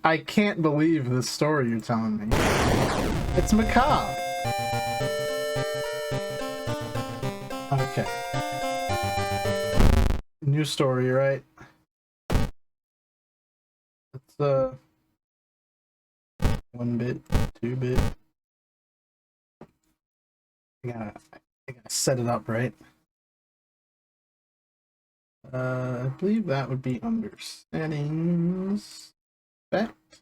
I can't believe this story you're telling me. It's macabre. Okay. New story, right? It's 1-bit, 2-bit. I gotta set it up right. I believe that would be under settings. Effect.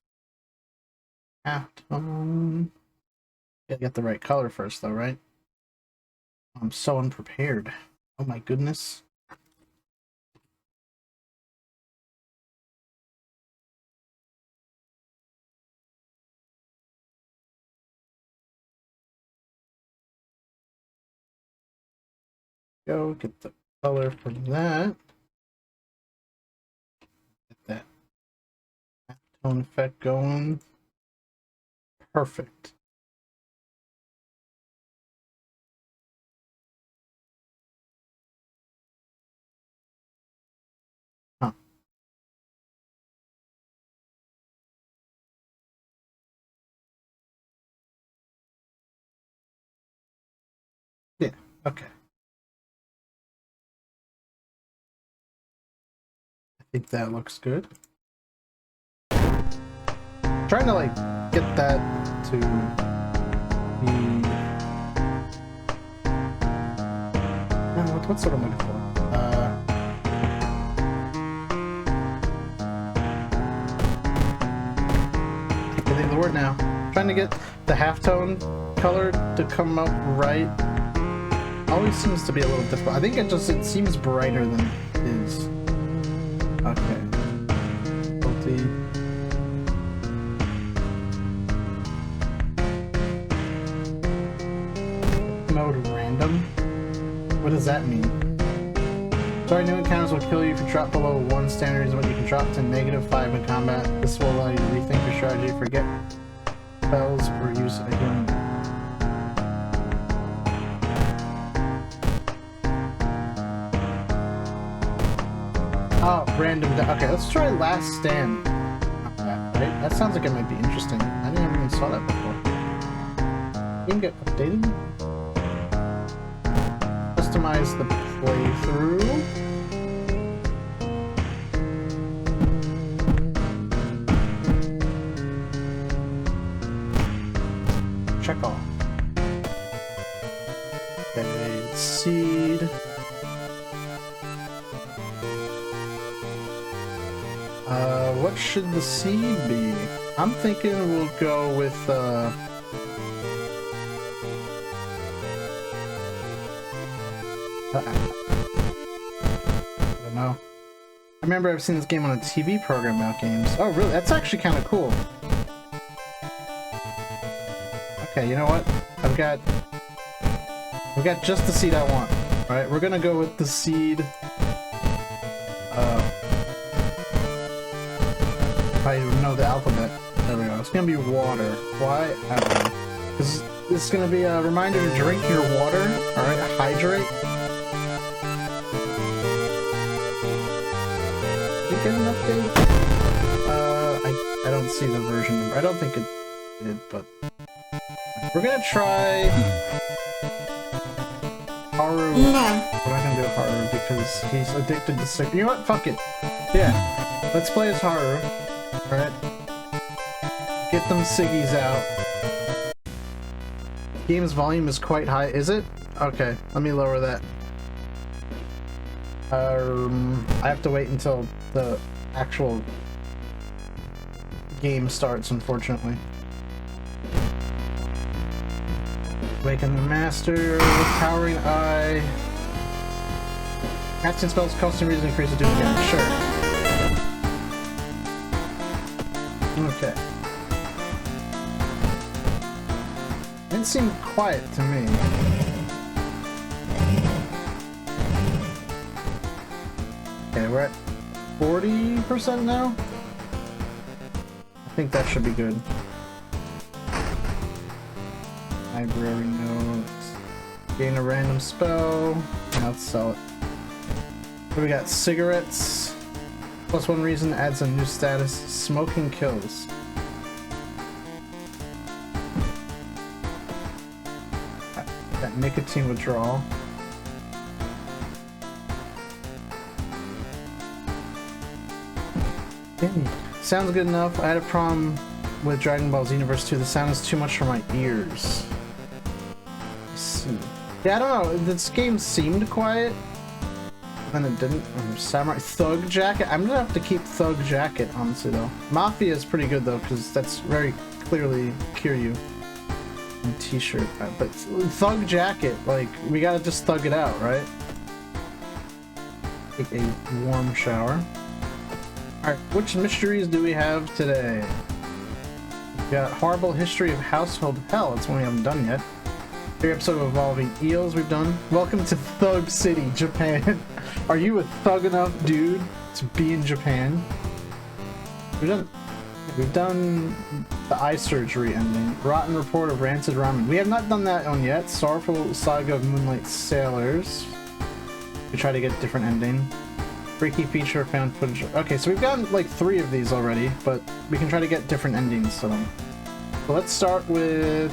Halftone. Gotta get the right color first though, right? I'm so unprepared. Oh my goodness. Go get the color from that. Get that halftone effect going. Perfect. Huh. Yeah, okay. I think that looks good. Trying to like get that to be what's what I'm looking for? I can think of the word now. Trying to get the halftone color to come out right. Always seems to be a little difficult. I think it seems brighter than it is. Okay. Mode random? What does that mean? Sorry, new encounters will kill you if you drop below 1 standard is when you can drop to -5 in combat. This will allow you to rethink your strategy, forget spells, or use a healing. Oh, random. Okay, let's try last stand. Right? That sounds like it might be interesting. I never even saw that before. Game get updated? Customize the playthrough. Check off. Okay, seed. What should the seed be? I'm thinking we'll go with I don't know. I remember I've seen this game on a TV program about games. Oh, really? That's actually kind of cool. Okay, you know what? I've got just the seed I want. All right, we're gonna go with the seed. I know the alphabet. There we go. It's gonna be water. Why? I don't know. Because this is gonna be a reminder to drink your water. All right, hydrate. Did you get an update? I don't see the version number. I don't think it did, but we're gonna try Haru. No. We're not gonna do Haru because he's addicted to cigarettes. You know what? Fuck it. Yeah. Let's play as Haru. Alright. Get them ciggies out. Game's volume is quite high. Is it? Okay, let me lower that. I have to wait until the actual game starts, unfortunately. Awaken the Master, Towering Eye. Casting spells custom reason increase the damage again. Sure. Okay. Didn't seem quiet to me. Okay, we're at 40% now? I think that should be good. Library notes. Gain a random spell. Now let's sell it. So we got cigarettes. +1 reason adds a new status, smoking kills. That nicotine withdrawal. Sounds good enough. I had a problem with Dragon Ball Xenoverse 2. The sound is too much for my ears. Let's see. Yeah, I don't know. This game seemed quiet. Then it didn't. Samurai Thug Jacket. I'm gonna have to keep Thug Jacket, honestly, though. Mafia is pretty good, though, because that's very clearly Kiryu. And T-shirt. But Thug Jacket, like, we gotta just thug it out, right? Take a warm shower. Alright, which mysteries do we have today? We've got Horrible History of Household Hell. That's one we haven't done yet. 3 episode of Evolving Eels we've done. Welcome to Thug City, Japan. Are you a thug enough dude to be in Japan? We've done the eye surgery ending. Rotten Report of Rancid Ramen. We have not done that one yet. Sorrowful Saga of Moonlight Sailors. We try to get a different ending. Freaky Feature, found footage. Okay, so we've gotten like 3 of these already, but we can try to get different endings to them. So let's start with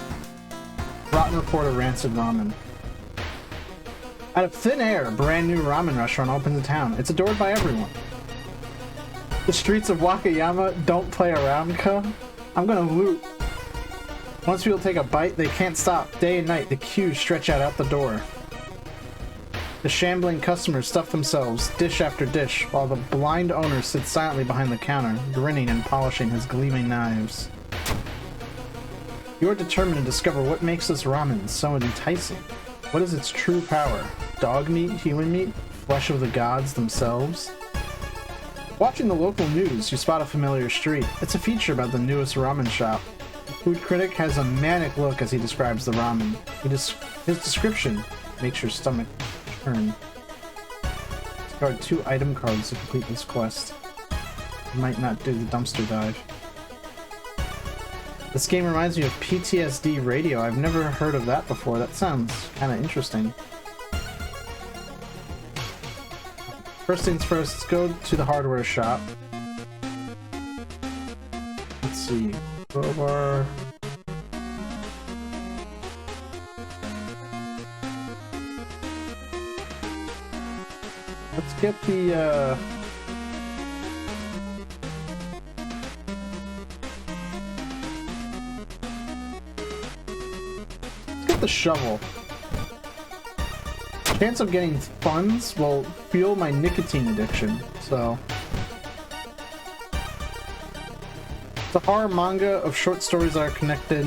Rotten Report of Rancid Ramen. Out of thin air, a brand new ramen restaurant opens in town. It's adored by everyone. The streets of Wakayama don't play around, cuh. I'm gonna loot. Once people take a bite, they can't stop. Day and night, the queues stretch out the door. The shambling customers stuff themselves, dish after dish, while the blind owner sits silently behind the counter, grinning and polishing his gleaming knives. You're determined to discover what makes this ramen so enticing. What is its true power? Dog meat, human meat, flesh of the gods themselves? Watching the local news, you spot a familiar street. It's a feature about the newest ramen shop. The food critic has a manic look as he describes the ramen. His description makes your stomach turn. Discard 2 item cards to complete this quest. You might not do the dumpster dive. This game reminds me of PTSD Radio. I've never heard of that before. That sounds kind of interesting. First things first, let's go to the hardware shop. Let's see. Crowbar. Let's get the, let's get the shovel. Chance of getting funds will fuel my nicotine addiction, so. It's a horror manga of short stories that are connected.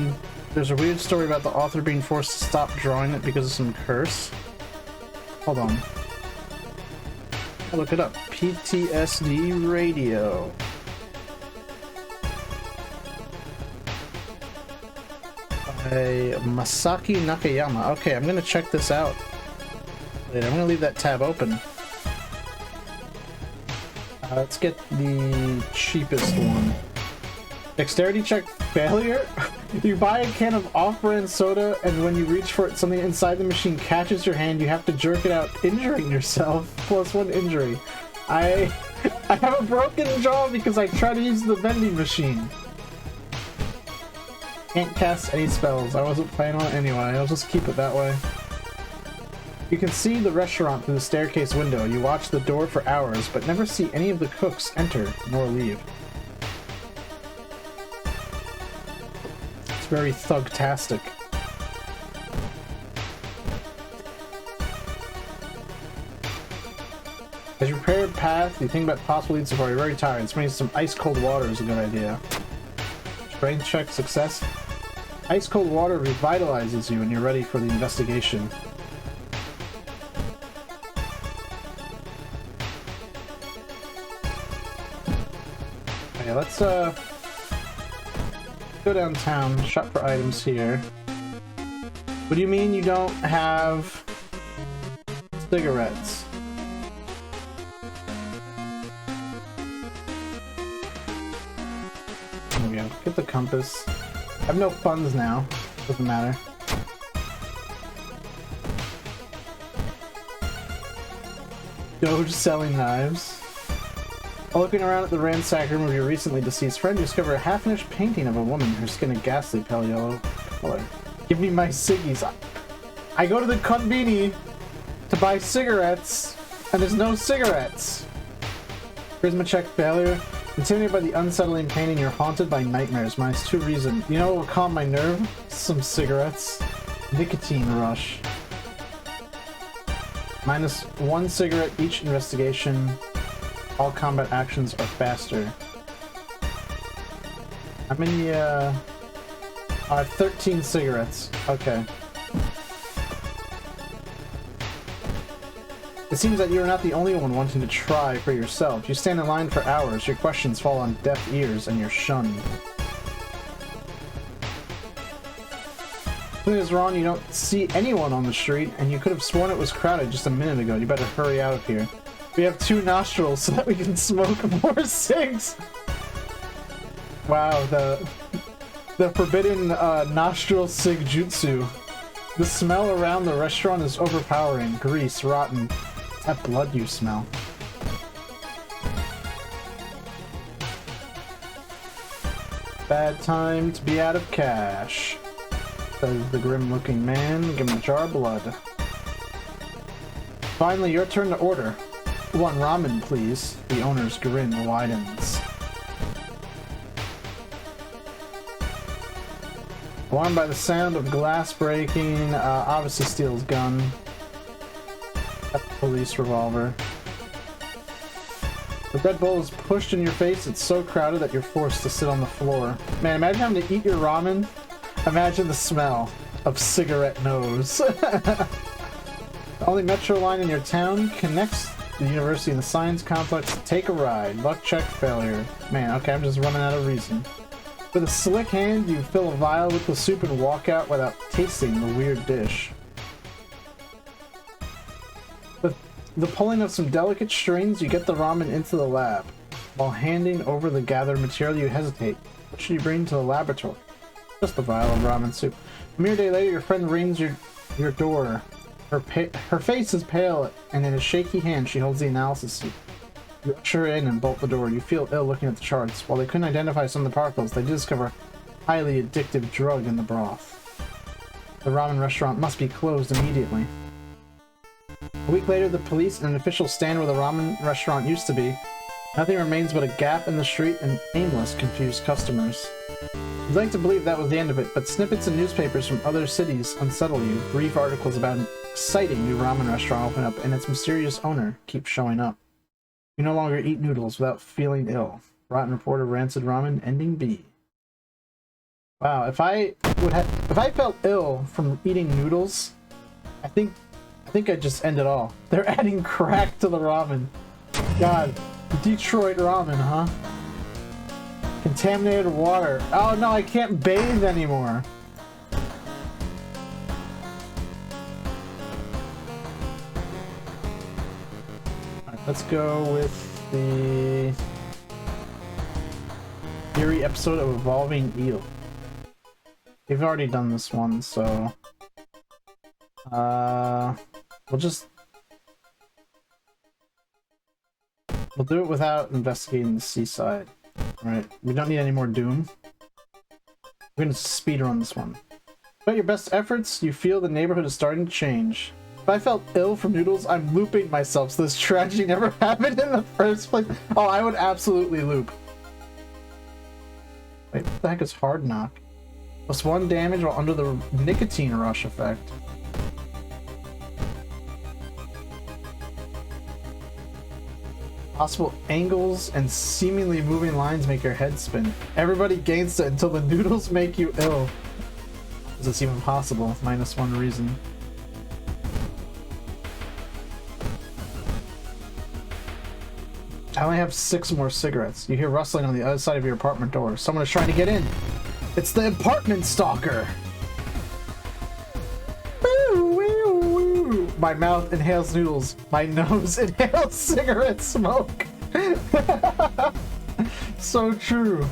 There's a weird story about the author being forced to stop drawing it because of some curse. Hold on. I'll look it up. PTSD Radio. By Masaki Nakayama. Okay, I'm gonna check this out. I'm gonna leave that tab open. Let's get the cheapest one. Dexterity check failure? You buy a can of off-brand soda, and when you reach for it, something inside the machine catches your hand. You have to jerk it out, injuring yourself. +1 injury. I have a broken jaw because I try to use the vending machine. Can't cast any spells. I wasn't planning on it anyway. I'll just keep it that way. You can see the restaurant through the staircase window. You watch the door for hours, but never see any of the cooks enter nor leave. It's very thug-tastic. As you prepare a path, you think about possible leads before you're very tired. Spraying some ice-cold water is a good idea. Strength check success. Ice-cold water revitalizes you and you're ready for the investigation. Okay, let's go downtown, shop for items here. What do you mean you don't have cigarettes? There we go. Get the compass. I have no funds now. Doesn't matter. Doge selling knives. While looking around at the ransacked room of your recently deceased friend, you discover a half-finished painting of a woman, her skin a ghastly pale yellow color. Give me my ciggies. I go to the conveni to buy cigarettes, and there's no cigarettes. Charisma check failure. Intimidated by the unsettling painting, you're haunted by nightmares. Minus 2 reason. You know what will calm my nerve? Some cigarettes. Nicotine rush. Minus 1 cigarette each investigation. All combat actions are faster. How many, I have 13 cigarettes. Okay. It seems that you are not the only one wanting to try for yourself. You stand in line for hours, your questions fall on deaf ears, and you're shunned. Something is wrong, you don't see anyone on the street, and you could have sworn it was crowded just a minute ago. You better hurry out of here. We have 2 nostrils so that we can smoke more cigs! Wow, the forbidden nostril cig jutsu. The smell around the restaurant is overpowering. Grease, rotten. That blood you smell. Bad time to be out of cash, says the grim-looking man. Give him a jar of blood. Finally, your turn to order. 1 ramen, please. The owner's grin widens. Alarmed by the sound of glass breaking, obviously steals gun. Police revolver. The Red Bull is pushed in your face. It's so crowded that you're forced to sit on the floor. Man, imagine having to eat your ramen. Imagine the smell of cigarette nose. The only metro line in your town connects the university and the science complex. Take a ride. Luck check failure. Man, okay, I'm just running out of reason. With a slick hand, you fill a vial with the soup and walk out without tasting the weird dish. With the pulling of some delicate strings, you get the ramen into the lab. While handing over the gathered material, you hesitate. What should you bring to the laboratory? Just a vial of ramen soup. A mere day later, your friend rings your door. Her face is pale, and in a shaky hand, she holds the analysis sheet. You usher her in and bolt the door. You feel ill looking at the charts. While they couldn't identify some of the particles, they did discover a highly addictive drug in the broth. The ramen restaurant must be closed immediately. A week later, the police and an official stand where the ramen restaurant used to be. Nothing remains but a gap in the street and aimless, confused customers. You'd like to believe that was the end of it, but snippets in newspapers from other cities unsettle you. Brief articles about an exciting new ramen restaurant open up, and its mysterious owner keeps showing up. You no longer eat noodles without feeling ill. Rotten report of rancid ramen, ending B. Wow, if I felt ill from eating noodles, I think I'd just end it all. They're adding crack to the ramen. God, Detroit ramen, huh? Contaminated water. Oh no, I can't bathe anymore. Alright, let's go with the eerie episode of Evolving Eel. We've already done this one, so we'll do it without investigating the seaside. Alright, we don't need any more Doom. We're gonna speedrun this one. Despite your best efforts, you feel the neighborhood is starting to change. If I felt ill from noodles, I'm looping myself so this tragedy never happened in the first place. Oh, I would absolutely loop. Wait, what the heck is Hard Knock? +1 damage while under the nicotine rush effect. Possible angles and seemingly moving lines make your head spin. Everybody gains it until the noodles make you ill. Is this even possible? -1 reason. I only have 6 more cigarettes. You hear rustling on the other side of your apartment door. Someone is trying to get in. It's the apartment stalker! My mouth inhales noodles. My nose inhales cigarette smoke. So true.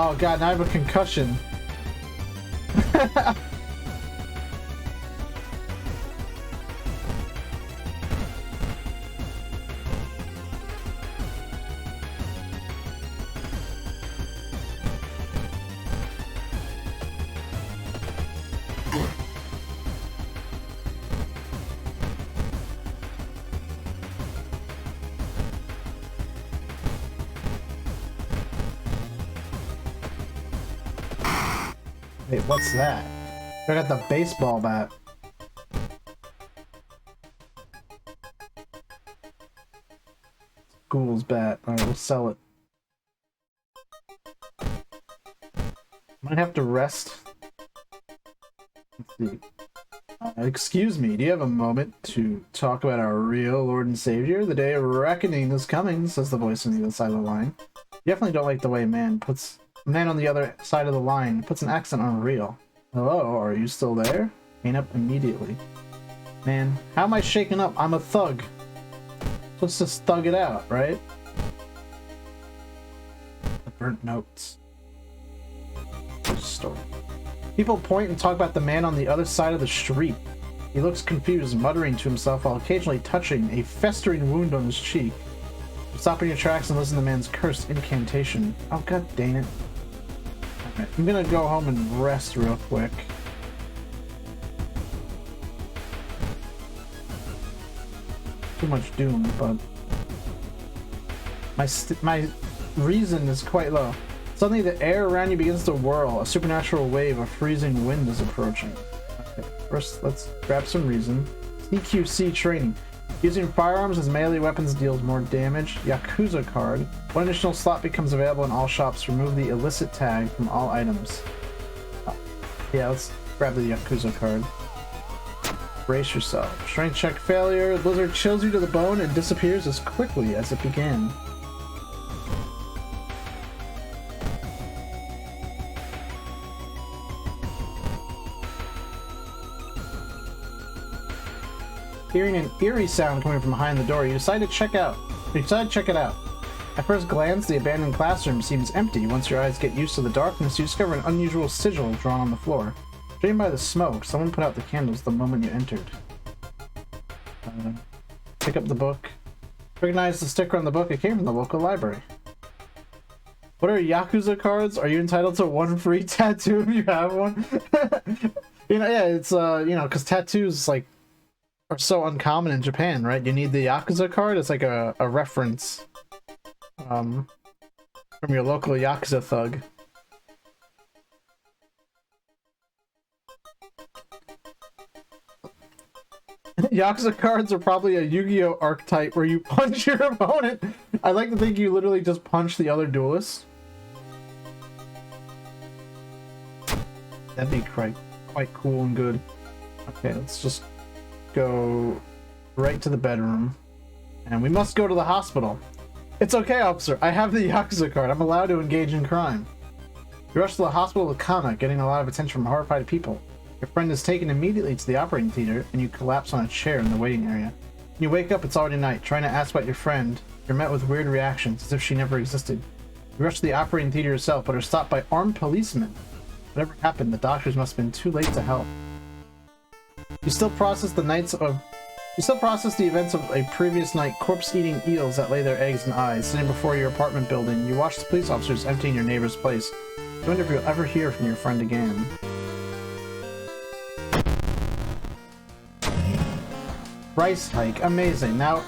Oh god, now I have a concussion. Wait, what's that? I got the baseball bat. Ghoul's bat. Alright, we'll sell it. Might have to rest. Let's see. Excuse me, do you have a moment to talk about our real Lord and Savior? The day of reckoning is coming, says the voice on the other side of the line. You definitely don't like the way man on the other side of the line puts an accent on real. Hello, are you still there? Hang up immediately. Man, how am I shaking up? I'm a thug. Let's just thug it out, right? The burnt notes. Story. People point and talk about the man on the other side of the street. He looks confused, muttering to himself while occasionally touching a festering wound on his cheek. Stop in your tracks and listen to the man's cursed incantation. Oh god dang it. Alright, I'm gonna go home and rest real quick. Too much doom, but my reason is quite low. Suddenly the air around you begins to whirl. A supernatural wave of freezing wind is approaching. Okay, first let's grab some reason. CQC training. Using firearms as melee weapons deals more damage. Yakuza card. One additional slot becomes available in all shops. Remove the illicit tag from all items. Yeah, let's grab the Yakuza card. Brace yourself. Strength check failure. The blizzard chills you to the bone and disappears as quickly as it began. Hearing an eerie sound coming from behind the door, you decide to check it out. At first glance, the abandoned classroom seems empty. Once your eyes get used to the darkness, you discover an unusual sigil drawn on the floor. Judging by the smoke, someone put out the candles the moment you entered. Pick up the book. Recognize the sticker on the book. It came from the local library. What are Yakuza cards? Are you entitled to one free tattoo if you have one? Yeah, it's because tattoos are so uncommon in Japan, right? You need the Yakuza card. It's like a reference from your local Yakuza thug. Yakuza cards are probably a Yu-Gi-Oh archetype where you punch your opponent. I like to think you literally just punch the other duelist. That'd be quite cool and good. Okay, let's just go right to the bedroom. And we must go to the hospital. It's okay, officer. I have the Yakuza card. I'm allowed to engage in crime. You rush to the hospital with Kana, getting a lot of attention from horrified people. Your friend is taken immediately to the operating theater, and you collapse on a chair in the waiting area. When you wake up, it's already night. Trying to ask about your friend, you're met with weird reactions, as if she never existed. You rush to the operating theater yourself, but are stopped by armed policemen. Whatever happened, the doctors must have been too late to help. You still process the events of a previous night, corpse-eating eels that lay their eggs and eyes. Sitting before your apartment building, you watch the police officers emptying your neighbor's place. You wonder if you'll ever hear from your friend again. Price hike. Amazing. Now,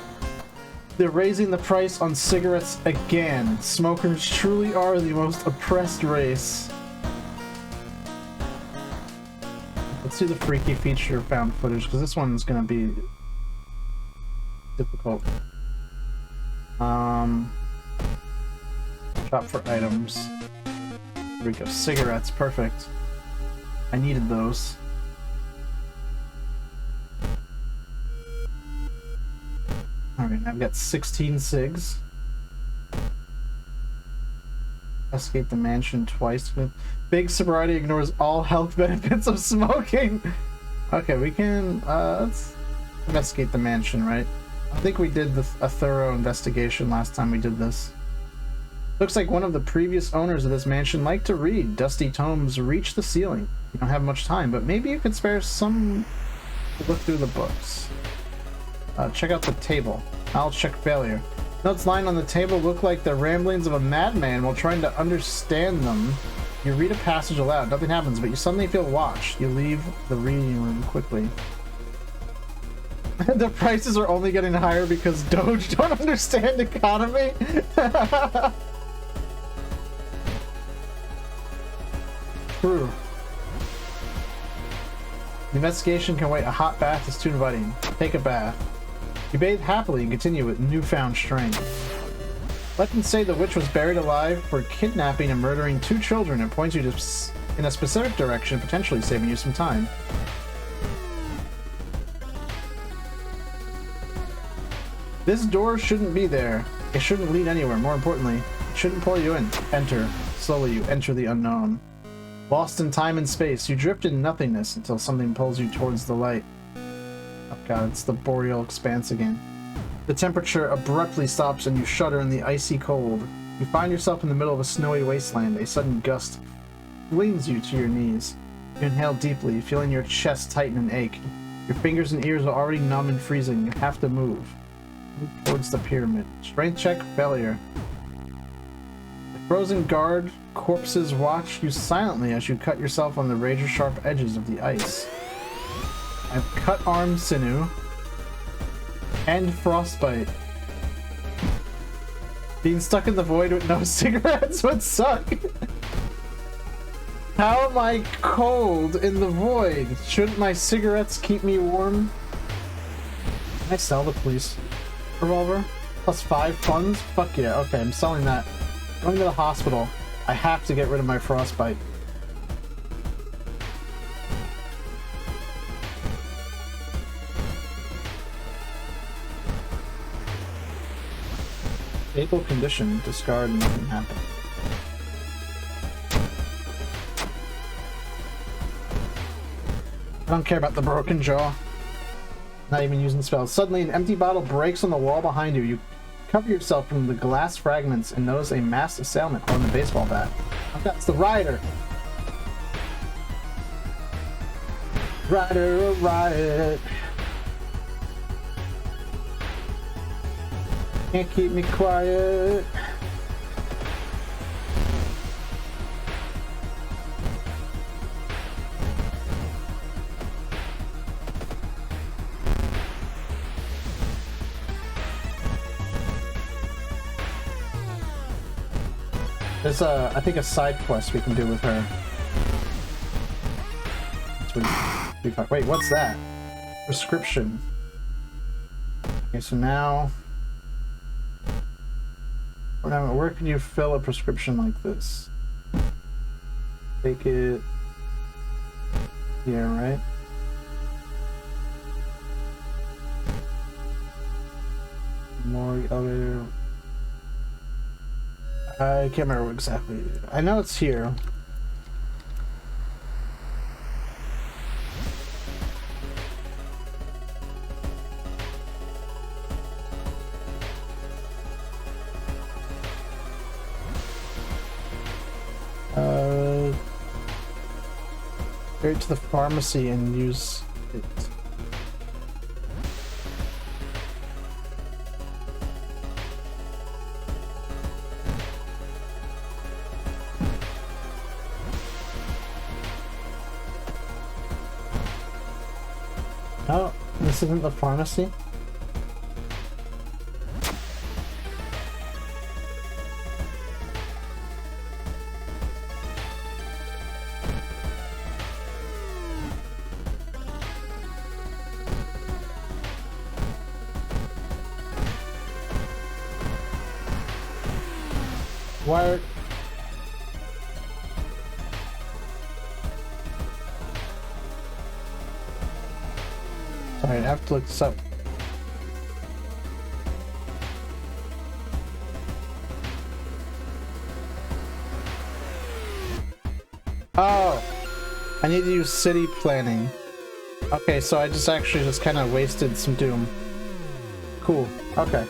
they're raising the price on cigarettes again. Smokers truly are the most oppressed race. Let's do the freaky feature found footage, because this one's gonna be difficult. Shop for items. There we go. Cigarettes. Perfect. I needed those. Alright, I've got 16 cigs. Investigate the mansion twice. Big sobriety ignores all health benefits of smoking. Okay, we can, let's investigate the mansion, right? I think we did a thorough investigation last time we did this. Looks like one of the previous owners of this mansion liked to read. Dusty tomes reach the ceiling. You don't have much time, but maybe you could spare some to look through the books. Check out the table. I'll check failure. Notes lying on the table look like the ramblings of a madman while trying to understand them. You read a passage aloud. Nothing happens, but you suddenly feel watched. You leave the reading room quickly. The prices are only getting higher because Doge don't understand economy. True. The investigation can wait. A hot bath is too inviting. Take a bath. You bathe happily and continue with newfound strength. Legends say the witch was buried alive for kidnapping and murdering 2 children and points you to in a specific direction, potentially saving you some time. This door shouldn't be there. It shouldn't lead anywhere. More importantly, it shouldn't pull you in. Enter. Slowly you enter the unknown. Lost in time and space, you drift in nothingness until something pulls you towards the light. Oh god, it's the boreal expanse again. The temperature abruptly stops and you shudder in the icy cold. You find yourself in the middle of a snowy wasteland. A sudden gust flings you to your knees. You inhale deeply, feeling your chest tighten and ache. Your fingers and ears are already numb and freezing. You have to move. Move towards the pyramid. Strength check, failure. The frozen guard corpses watch you silently as you cut yourself on the razor-sharp edges of the ice. I've cut arm sinew and frostbite. Being stuck in the void with no cigarettes would suck. How am I cold in the void? Shouldn't my cigarettes keep me warm? Can I sell the police revolver? +5 funds? Fuck yeah. Okay, I'm selling that. Going to the hospital. I have to get rid of my frostbite. Stable condition. Discard. Nothing happened. I don't care about the broken jaw. Not even using spells. Suddenly, an empty bottle breaks on the wall behind you. You cover yourself from the glass fragments and notice a masked assailant holding a baseball bat. Oh, that's the rider. Rider, riot. Can't keep me quiet. There's I think a side quest we can do with her. Wait, what's that? Prescription. Okay, so now where can you fill a prescription like this? Take it here, right? More elevator. I can't remember exactly. I know it's here. Go to the pharmacy and use it. Oh, this isn't the pharmacy? Why? Sorry, I have to look this up. Oh, I need to use city planning. Okay, so I just kind of wasted some doom. Cool. Okay.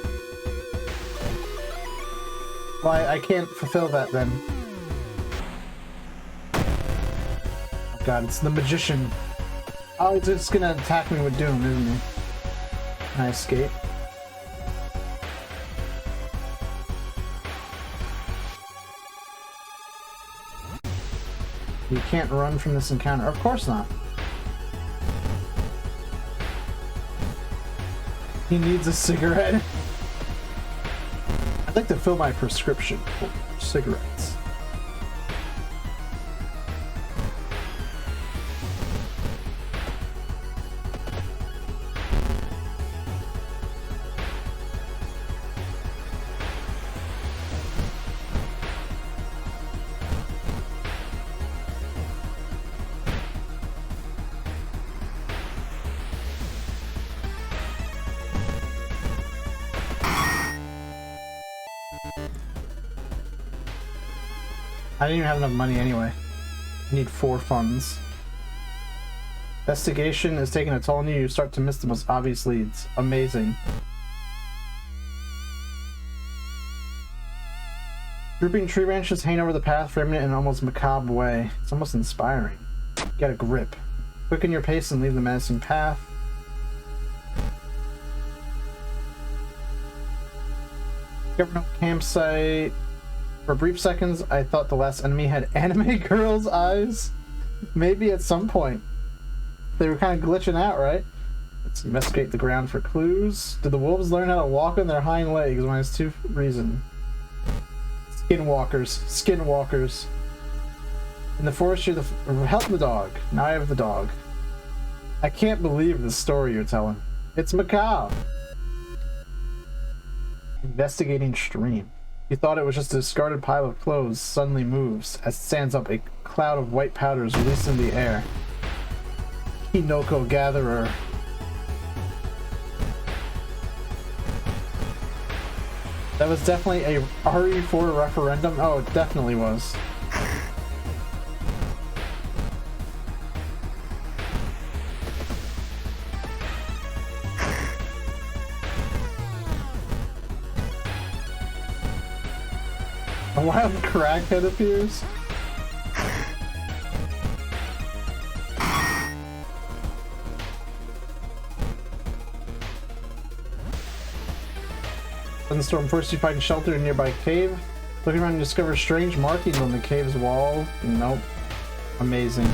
Well, I can't fulfill that then. Oh god, it's the magician. Oh, he's just gonna attack me with doom, isn't he? Can I escape? You can't run from this encounter. Of course not. He needs a cigarette. I'd like to fill my prescription for cigarettes. I didn't even have enough money anyway. I need 4 funds. Investigation is taking a toll on you. You start to miss the most obvious leads. Amazing. Drooping tree branches hang over the path, framing it in an almost macabre way. It's almost inspiring. Get a grip. Quicken your pace and leave the menacing path. Government campsite. For brief seconds, I thought the last enemy had anime girls' eyes. Maybe at some point. They were kind of glitching out, right? Let's investigate the ground for clues. Did the wolves learn how to walk on their hind legs? -2 reason. Skinwalkers. Skinwalkers. In the forest, you're the... Help the dog. Now I have the dog. I can't believe the story you're telling. It's macabre. Investigating stream. You thought it was just a discarded pile of clothes suddenly moves as it stands up. A cloud of white powder is released in the air. Kinoko Gatherer. That was definitely a RE4 referendum. Oh, it definitely was. A wild crackhead appears. Thunderstorm forces you to find shelter in a nearby cave. Looking around, you discover strange markings on the cave's wall. Nope. Amazing.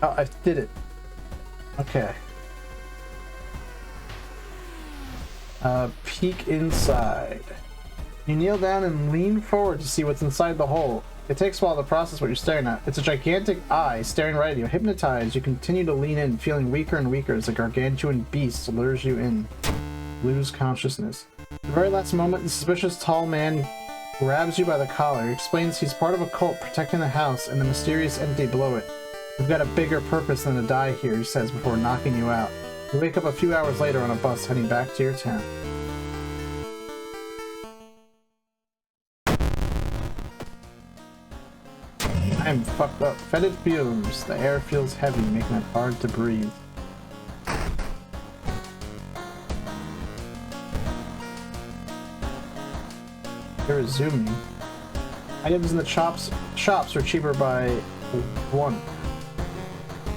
Oh, I did it. Okay. Peek inside. You kneel down and lean forward to see what's inside the hole. It takes a while to process what you're staring at. It's a gigantic eye staring right at you. Hypnotized, you continue to lean in, feeling weaker and weaker as a gargantuan beast lures you in. Lose consciousness. At the very last moment, the suspicious tall man grabs you by the collar. He explains he's part of a cult protecting the house and the mysterious entity below it. We've got a bigger purpose than to die here, he says before knocking you out. You wake up a few hours later on a bus heading back to your town. I'm fucked up. Fetid fumes. The air feels heavy, making it hard to breathe. They're zooming. Items in the shops are cheaper by 1.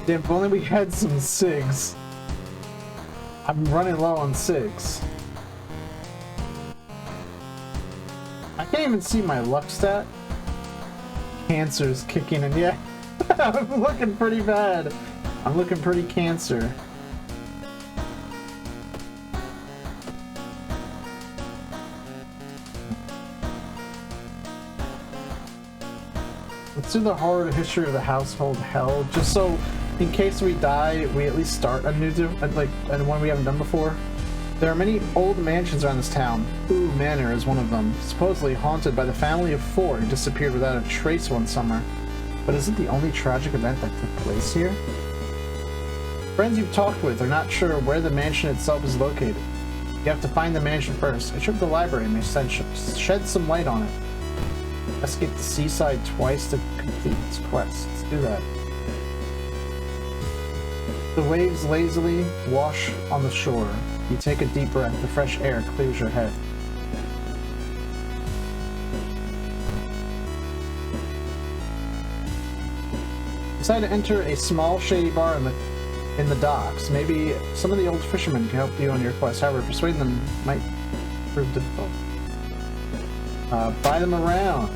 Damn, if only we had some cigs. I'm running low on cigs. I can't even see my luck stat. Cancer's kicking in. Yeah, I'm looking pretty bad. I'm looking pretty cancer. Let's do the horror history of the household hell, just so in case we die, we at least start a new and one we haven't done before. There are many old mansions around this town. Ooh Manor is one of them, supposedly haunted by the family of 4 who disappeared without a trace one summer. But is it the only tragic event that took place here? Friends you've talked with are not sure where the mansion itself is located. You have to find the mansion first. A trip to the library may shed some light on it. Investigate the seaside twice to complete its quest. Let's do that. The waves lazily wash on the shore. You take a deep breath. The fresh air clears your head. Decide to enter a small shady bar in the docks. Maybe some of the old fishermen can help you on your quest. However, persuading them might prove difficult. Buy them around.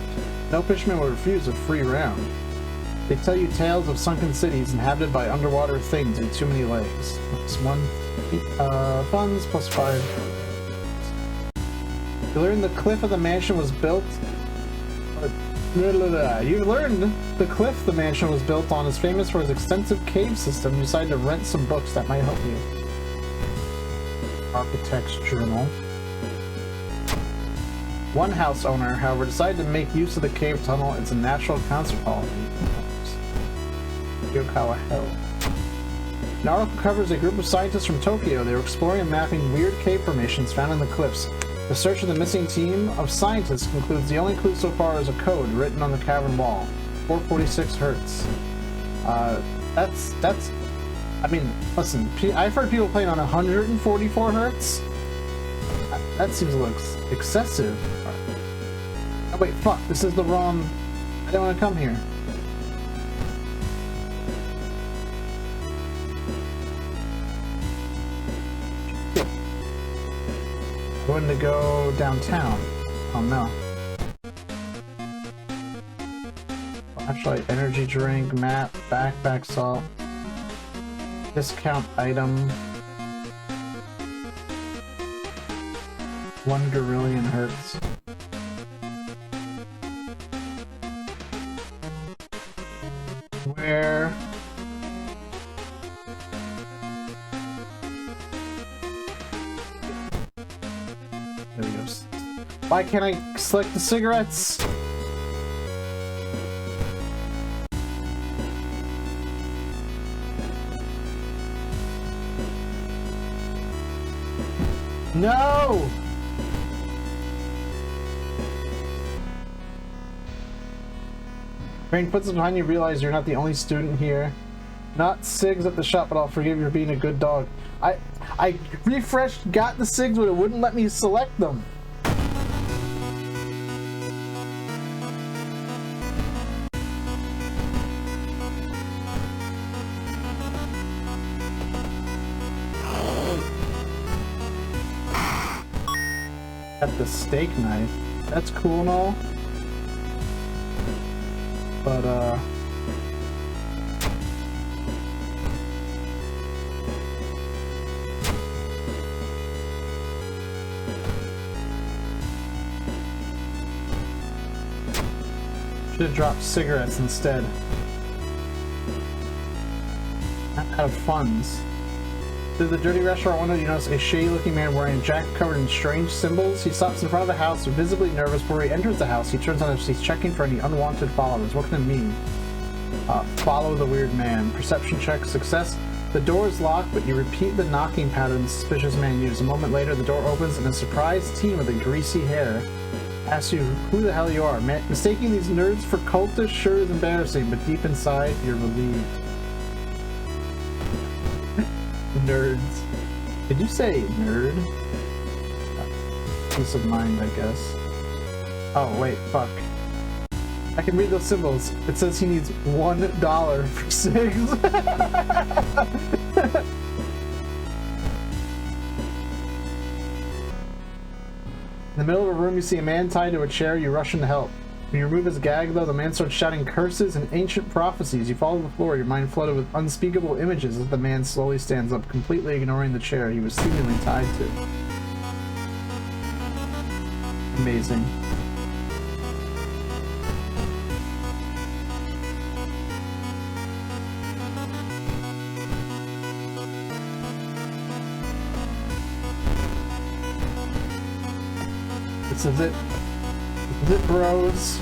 No fisherman will refuse a free round. They tell you tales of sunken cities inhabited by underwater things with too many legs. Plus 1 funds, plus 5. You learn the cliff of the mansion was built. You learned the cliff the mansion was built on is famous for its extensive cave system. You decide to rent some books that might help you. Architect's Journal. One house owner, however, decided to make use of the cave tunnel. It's a natural concert hall. Yokawa Hill. An article covers a group of scientists from Tokyo. They were exploring and mapping weird cave formations found in the cliffs. The search of the missing team of scientists concludes the only clue so far is a code written on the cavern wall. 446 hertz. That's... I mean, listen, I've heard people playing on 144 hertz. That seems a little excessive. Oh wait, fuck, this is the wrong... I don't want to come here. Going to go downtown. Oh no. Actually, energy drink, map, backpack salt, discount item, 1 gorillion hertz. Where? There we go. Why can't I select the cigarettes? No! Crane puts it behind you, realize you're not the only student here. Not SIGs at the shop, but I'll forgive you for being a good dog. I refreshed, got the SIGs, but it wouldn't let me select them. Got the steak knife. That's cool and all. But, should have dropped cigarettes instead. I'm out of funds. Through the dirty restaurant window, you notice a shady-looking man wearing a jacket covered in strange symbols. He stops in front of the house, visibly nervous. Before he enters the house, he turns on us. He's checking for any unwanted followers. What can it mean? Follow the weird man. Perception check success. The door is locked, but you repeat the knocking pattern the suspicious man used. A moment later, the door opens, and a surprised teen with a greasy hair asks you who the hell you are. Mistaking these nerds for cultists sure is embarrassing, but deep inside, you're relieved. Nerds. Did you say nerd? Peace of mind, I guess. Oh, wait, fuck. I can read those symbols. It says he needs $1 for 6. In the middle of a room, you see a man tied to a chair. You rush in to help. When you remove his gag, though, the man starts shouting curses and ancient prophecies. You follow the floor, your mind flooded with unspeakable images as the man slowly stands up, completely ignoring the chair he was seemingly tied to. Amazing. This is it. This is it, bros.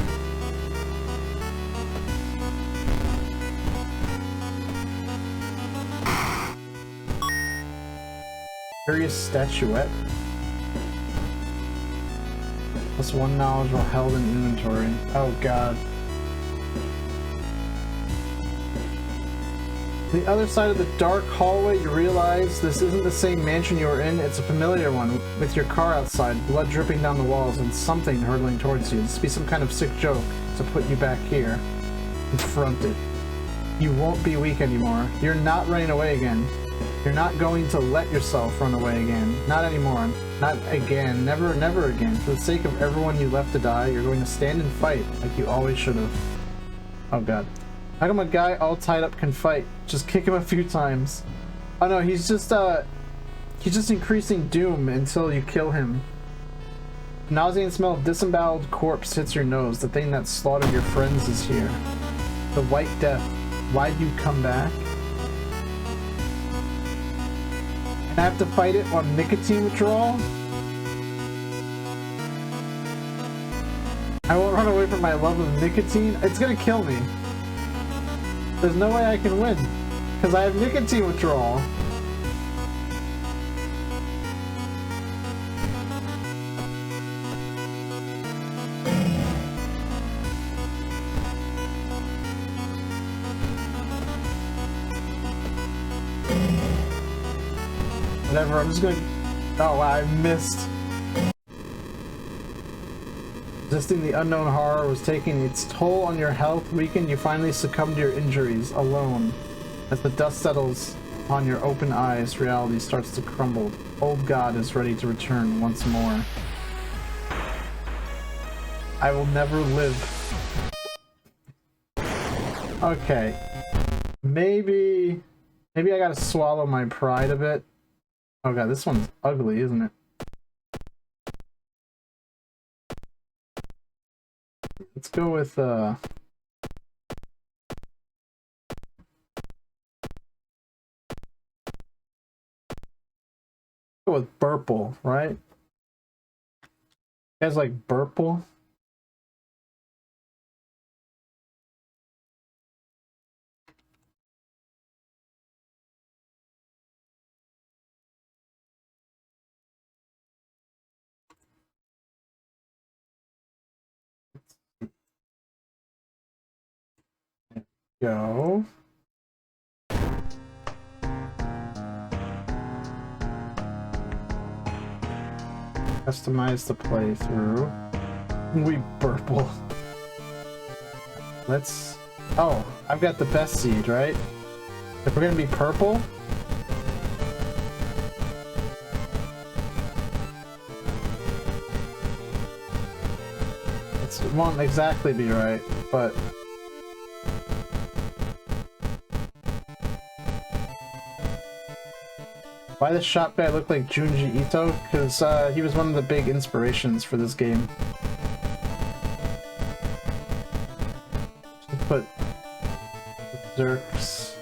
Curious statuette. Plus 1 knowledge while held in inventory. Oh god. The other side of the dark hallway, you realize this isn't the same mansion you were in, it's a familiar one, with your car outside, blood dripping down the walls, and something hurtling towards you. This would be some kind of sick joke to put you back here. Confront it. You won't be weak anymore. You're not running away again. You're not going to let yourself run away again. Not anymore. Not again. Never, never again. For the sake of everyone you left to die, you're going to stand and fight like you always should have. Oh god. How come a guy all tied up can fight? Just kick him a few times. Oh no, he's just increasing doom until you kill him. Nauseating smell of disemboweled corpse hits your nose. The thing that slaughtered your friends is here. The White Death. Why'd you come back? And I have to fight it on nicotine withdrawal? I won't run away from my love of nicotine. It's gonna kill me. There's no way I can win, because I have nicotine withdrawal. Whatever, I'm just gonna... Oh wow, I missed. Resisting the unknown horror was taking its toll on your health. Weakened, you finally succumb to your injuries, alone. As the dust settles on your open eyes, reality starts to crumble. Old God is ready to return once more. I will never live. Okay. Maybe I gotta swallow my pride a bit. Oh god, this one's ugly, isn't it? Let's go with, go with Burple, right? You guys like Burple? Go. Customize the playthrough. We Burple. Let's... Oh, I've got the best seed, right? If we're gonna be purple... It won't exactly be right, but... Why does Shop Guy look like Junji Ito? Because he was one of the big inspirations for this game. Should put XERXES.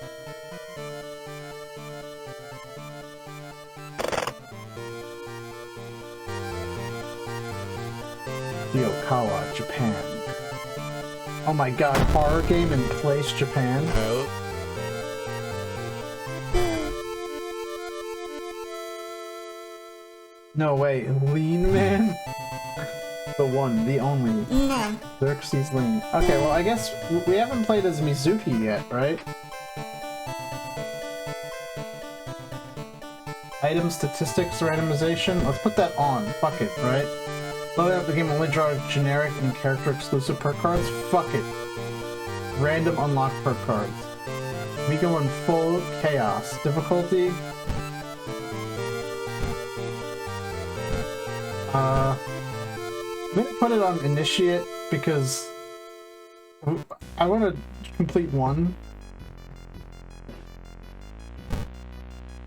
Yokohama, Japan. Oh my god, horror game in place, Japan. Oh. No way, Lean Man? The one, the only. No. XERXES Lean. Okay, well I guess we haven't played as Mizuki yet, right? Item statistics randomization. Let's put that on. Fuck it, right? Loading up the game only draw generic and character exclusive perk cards. Fuck it. Random unlock perk cards. We go in full chaos. Difficulty. I'm gonna put it on initiate because I want to complete one.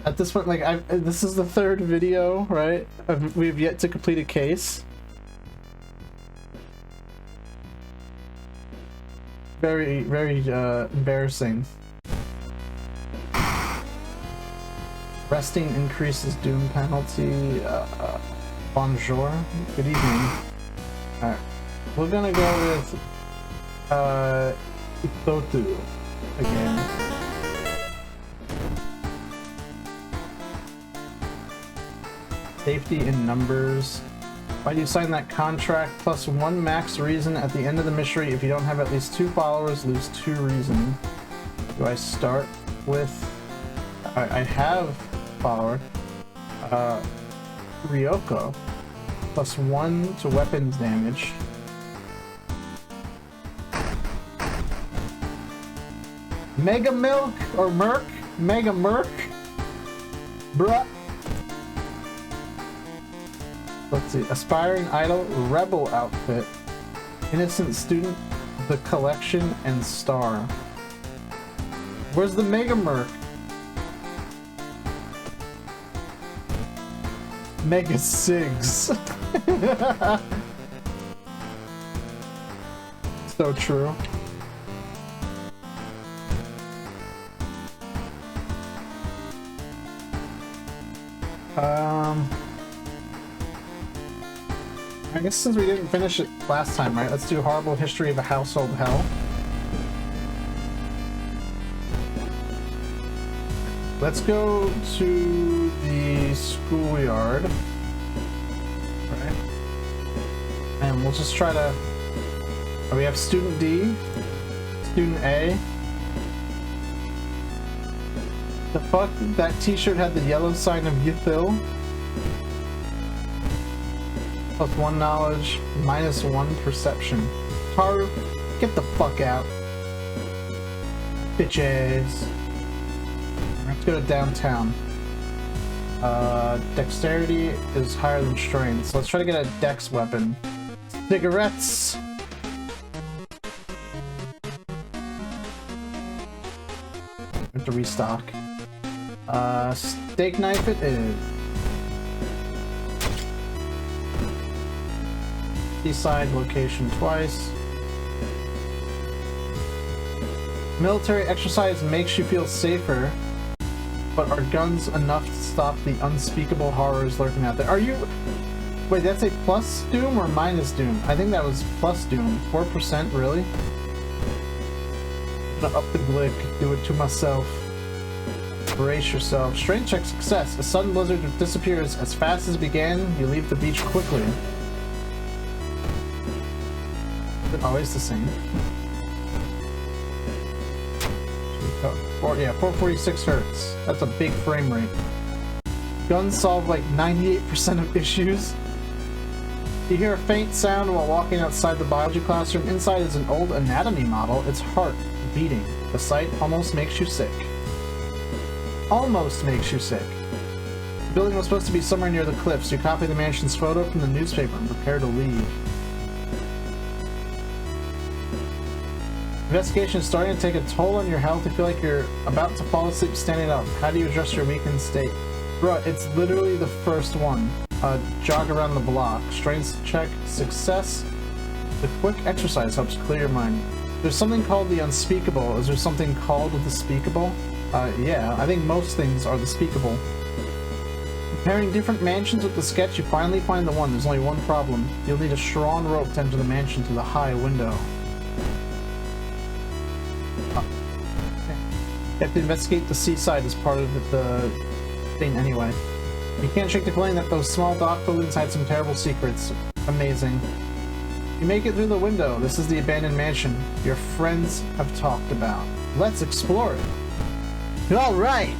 At this point, like, this is the third video, right? We've yet to complete a case. Very, very embarrassing. Resting increases doom penalty. Bonjour. Good evening. Alright. We're gonna go with Otato again. Safety in numbers. Why do you sign that contract? Plus 1 max reason at the end of the mystery. If you don't have at least 2 followers, lose 2 reason. Do I start? with... I have follower. Ryoko. +1 to weapons damage. Mega Milk or Merc? Mega Merc? Bruh. Let's see. Aspiring Idol, Rebel Outfit, Innocent Student, The Collection, and Star. Where's the Mega Merc? Mega Sigs. So true. I guess since we didn't finish it last time, right? Let's do Horrible History of a Household Hell. Let's go to the schoolyard. Right? And we'll just try to... We have Student D, Student A. The fuck? That t-shirt had the yellow sign of Ythil. +1 knowledge, -1 perception. Taru, get the fuck out. Bitches. Let's go to downtown. Dexterity is higher than strength, so let's try to get a dex weapon. Cigarettes! We have to restock. Steak knife it is. Seaside location twice. Military exercise makes you feel safer, but are guns enough to stop the unspeakable horrors lurking out there? Are you... Wait, that's a plus doom or minus doom? I think that was plus doom. 4%, really? I'm gonna up the glick, do it to myself. Brace yourself. Strength check success. A sudden blizzard disappears as fast as it began. You leave the beach quickly. Is it always the same? Yeah, 446 hertz. That's a big frame rate. Guns solve like 98% of issues. You hear a faint sound while walking outside the biology classroom. Inside is an old anatomy model, its heart beating. The sight almost makes you sick. Almost makes you sick. The building was supposed to be somewhere near the cliffs. You copy the mansion's photo from the newspaper and prepare to leave. Investigation is starting to take a toll on your health. You feel like you're about to fall asleep standing up. How do you address your weakened state? Bruh, it's literally the first one. Jog around the block. Strength check success. The quick exercise helps clear your mind. There's something called the unspeakable. Is there something called the speakable? Yeah, I think most things are the speakable. Comparing different mansions with the sketch, you finally find the one. There's only one problem. You'll need a strawn rope to enter the mansion through the high window. You have to investigate the seaside as part of the thing anyway. You can't shake the feeling that those small dock buildings hide some terrible secrets. Amazing. You make it through the window. This is the abandoned mansion your friends have talked about. Let's explore it. Alright!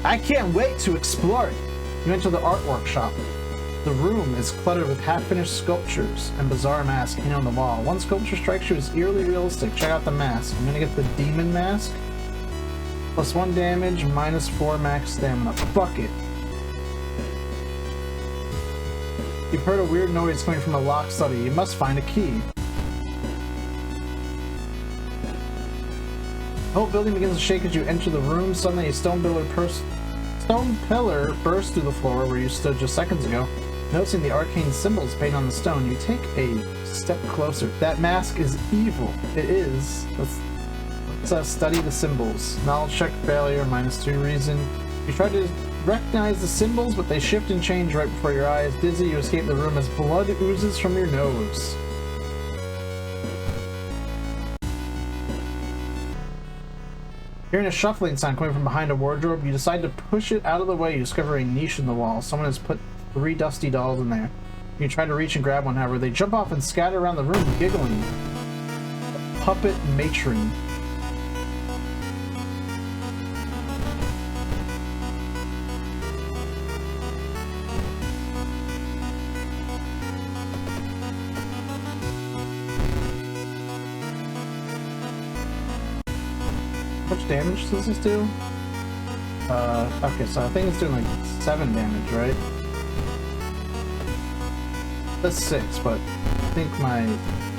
I can't wait to explore it! You enter the art workshop. The room is cluttered with half-finished sculptures and bizarre masks hanging on the wall. One sculpture strikes you as eerily realistic. Check out the mask. I'm gonna get the demon mask. +1 damage, -4 max stamina. Fuck it. You've heard a weird noise coming from a locked study. You must find a key. The whole building begins to shake as you enter the room. Suddenly a stone pillar bursts through the floor where you stood just seconds ago. Noticing the arcane symbols painted on the stone, you take a step closer. That mask is evil. It is. Let's study the symbols. Knowledge check failure, -2 reason. You try to recognize the symbols, but they shift and change right before your eyes. Dizzy, you escape the room as blood oozes from your nose. Hearing a shuffling sound coming from behind a wardrobe, you decide to push it out of the way. You discover a niche in the wall. Someone has put 3 dusty dolls in there. You try to reach and grab one, however, they jump off and scatter around the room, giggling. A puppet matron. How much damage does this do? Okay, so I think it's doing like 7 damage, right? That's 6, but I think my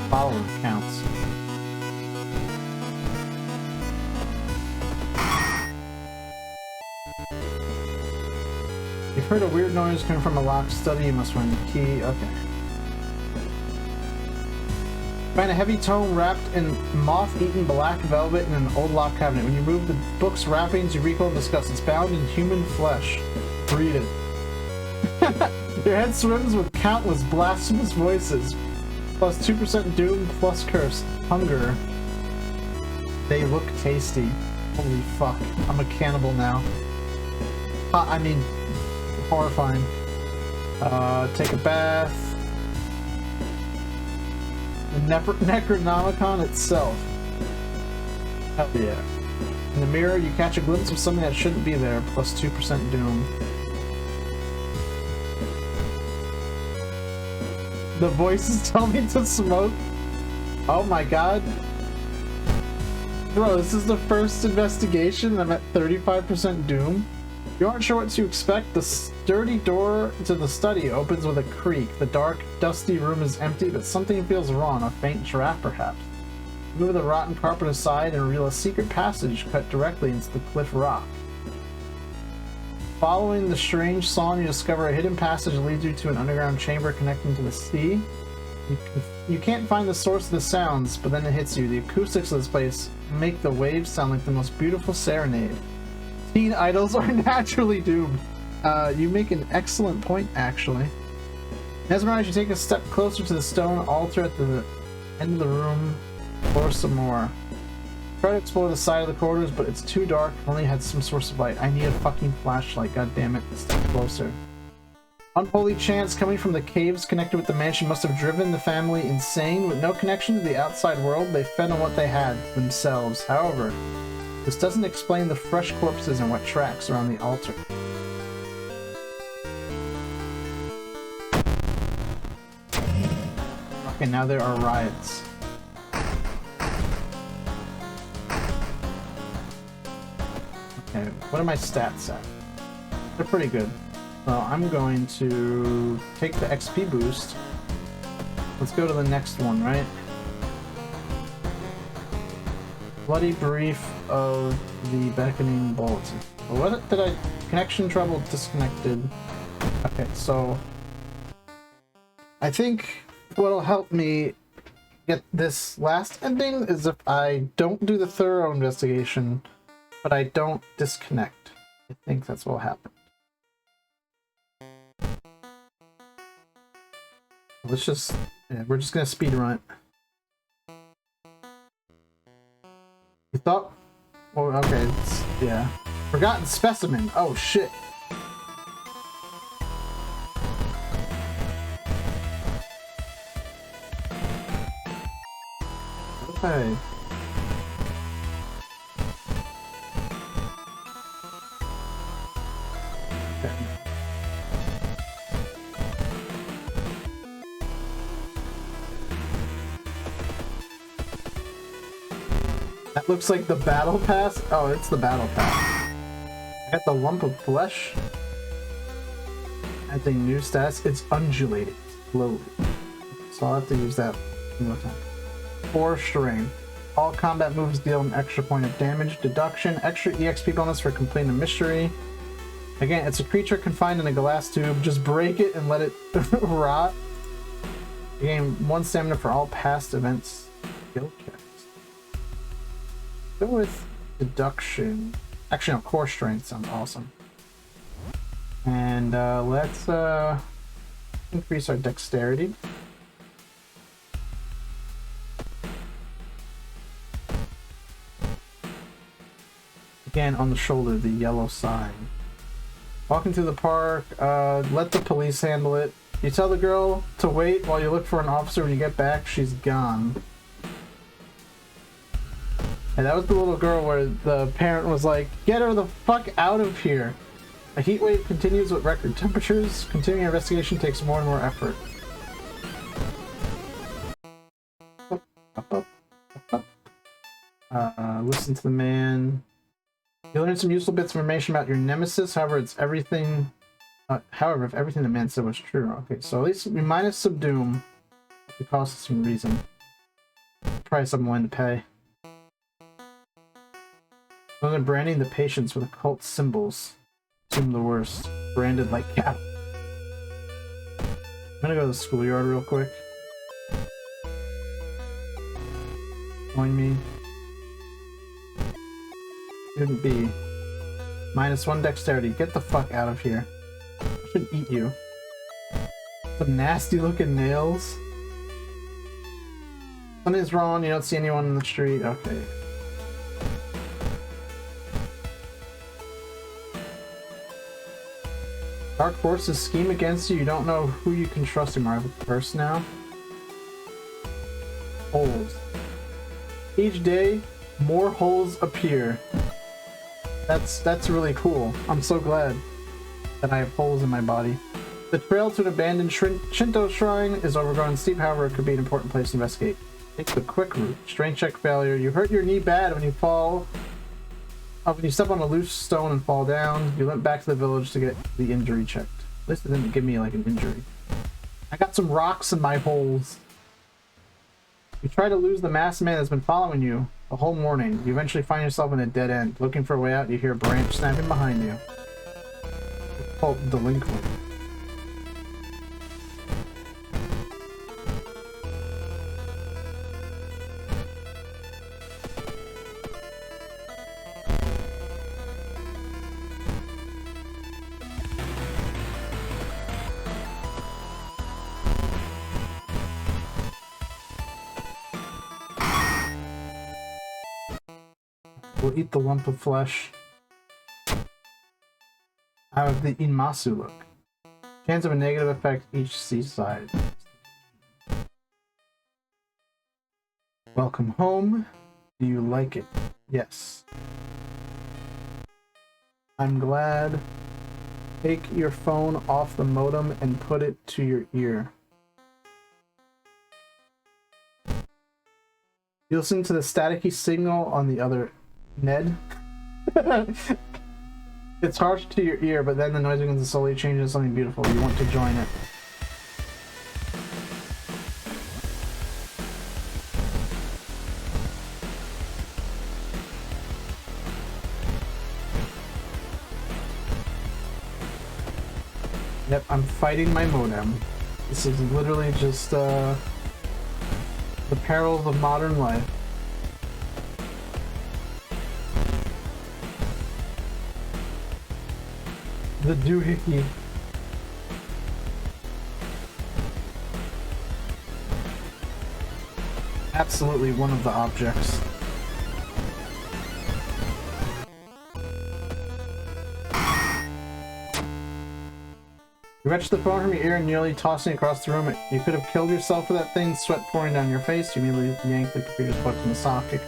follower counts. You've heard a weird noise coming from a locked study. You must find the key. Okay. Find a heavy tome wrapped in moth-eaten black velvet in an old locked cabinet. When you remove the book's wrappings, you recoil in disgust. It's bound in human flesh. Read it. Your head swims with countless blasphemous voices. Plus 2% doom, plus curse. Hunger. They look tasty. Holy fuck. I'm a cannibal now. I mean, horrifying. Take a bath. The Necronomicon itself. Hell yeah. In the mirror, you catch a glimpse of something that shouldn't be there, plus 2% doom. The voices tell me to smoke. Oh my god. Bro, this is the first investigation. I'm at 35% doom. You aren't sure what to expect. The sturdy door to the study opens with a creak. The dark, dusty room is empty, but something feels wrong. A faint draft, perhaps. Move the rotten carpet aside and reveal a secret passage cut directly into the cliff rock. Following the strange song, you discover a hidden passage that leads you to an underground chamber connecting to the sea. You can't find the source of the sounds, but then it hits you. The acoustics of this place make the waves sound like the most beautiful serenade. Teen idols are naturally doomed. You make an excellent point, actually. Mesmerized, you take a step closer to the stone altar at the end of the room. Explore some more. Try to explore the side of the corridors, but it's too dark. Only had some source of light. I need a fucking flashlight. God damn it! Step closer. Unholy chants coming from the caves connected with the mansion must have driven the family insane. With no connection to the outside world, they fed on what they had themselves. However, this doesn't explain the fresh corpses and wet tracks around the altar. Okay, now there are riots. Okay, what are my stats at? They're pretty good. Well, I'm going to take the XP boost. Let's go to the next one, right? Bloody brief of the beckoning bulletin. What did I... Connection trouble, disconnected. Okay, so... I think what'll help me get this last ending is if I don't do the thorough investigation, but I don't disconnect. I think that's what'll happen. Let's just... Yeah, we're just gonna speed run it. You thought... Well, okay, it's... Yeah. Forgotten specimen! Oh, shit! Okay. That looks like the battle pass. Oh, it's the battle pass. I got the lump of flesh. Add a new stats. It's undulating slowly. So I'll have to use that one more time. 4 strength. All combat moves deal an extra point of damage. Deduction. Extra EXP bonus for completing a mystery. Again, it's a creature confined in a glass tube. Just break it and let it rot. You gain 1 stamina for all past events. Skill checks. Go with deduction. Actually, no, core strength sounds awesome. And let's increase our dexterity. Again, on the shoulder, the yellow sign. Walking through the park, let the police handle it. You tell the girl to wait while you look for an officer. When you get back, she's gone. And that was the little girl where the parent was like, get her the fuck out of here. A heat wave continues with record temperatures. Continuing investigation takes more and more effort. Listen to the man. You learn some useful bits of information about your nemesis. However, it's everything. However, if everything the man said was true. Okay, so at least we minus Subdoom. It costs us some reason. Price I'm willing to pay. They're branding the patients with occult symbols. Assume the worst. Branded like cap. I'm gonna go to the schoolyard real quick. Join me. Student B. -1 dexterity. Get the fuck out of here. I should eat you. Some nasty looking nails. Something's wrong. You don't see anyone in the street. Okay. Dark forces scheme against you. You don't know who you can trust anymore. I have a curse now. Holes. Each day, more holes appear. That's really cool. I'm so glad that I have holes in my body. The trail to an abandoned Shinto shrine is overgrown and steep, however, it could be an important place to investigate. Take the quick route. Strength check failure. You hurt your knee bad when you fall. When you step on a loose stone and fall down. You limp back to the village to get the injury checked. At least it didn't give me like an injury. I got some rocks in my holes. You try to lose the masked man that's been following you the whole morning. You eventually find yourself in a dead end. Looking for a way out, you hear a branch snapping behind you. It's called Delinquent. We'll eat the lump of flesh. Out of the Inmasu look. Chance of a negative effect each seaside. Welcome home. Do you like it? Yes. I'm glad. Take your phone off the modem and put it to your ear. You listen to the staticky signal on the other Ned. It's harsh to your ear, but then the noise begins to slowly change into something beautiful. You want to join it. Yep, I'm fighting my modem. This is literally just the perils of modern life. The doohickey. Absolutely one of the objects. You wrenched the phone from your ear and nearly tossing it across the room. You could have killed yourself for that thing, sweat pouring down your face. You immediately yanked the computer's plug from the socket.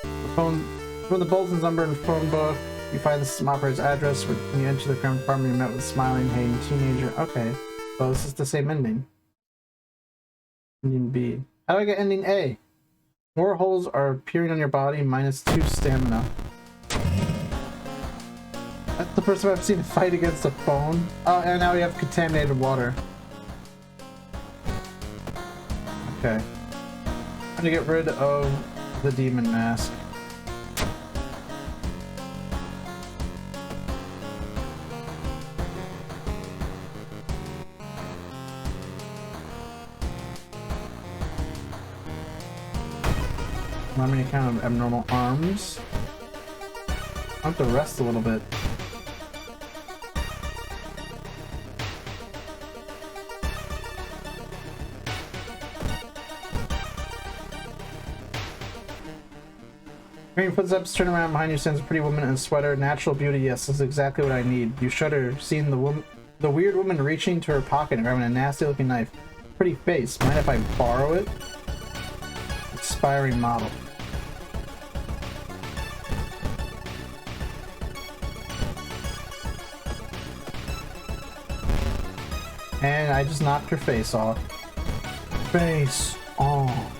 The phone, from the bulletin's number and phone book. You find the system operator's address. When you enter the crime department, you met with a smiling, hating teenager. Okay, so this is the same ending. Ending B. How do I get ending A? More holes are appearing on your body, -2 stamina. That's the first time I've seen a fight against a phone. Oh, and now we have contaminated water. Okay. I'm gonna get rid of the demon mask. Not many kind of abnormal arms. I have to rest a little bit. Hearing footsteps, turn around behind you, stands a pretty woman in a sweater. Natural beauty, yes, this is exactly what I need. You shudder, seeing the weird woman reaching to her pocket and grabbing a nasty looking knife. Pretty face. Mind if I borrow it? Expiring model. And I just knocked her face off. Face on.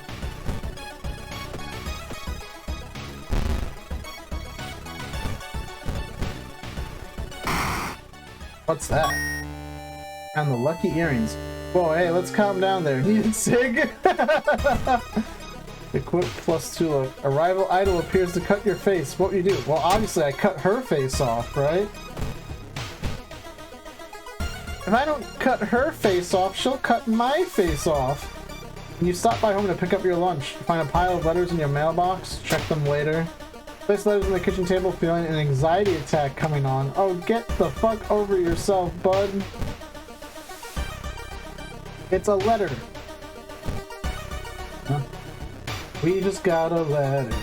What's that? And the lucky earrings. Whoa, hey, let's calm down there. Need Sig? Equip +2 look. A rival idol appears to cut your face. What would you do? Well, obviously I cut her face off, right? If I don't cut her face off, she'll cut my face off. When you stop by home to pick up your lunch, find a pile of letters in your mailbox, check them later. Place letters on the kitchen table, feeling an anxiety attack coming on. Oh, get the fuck over yourself, bud. It's a letter. Huh? We just got a letter.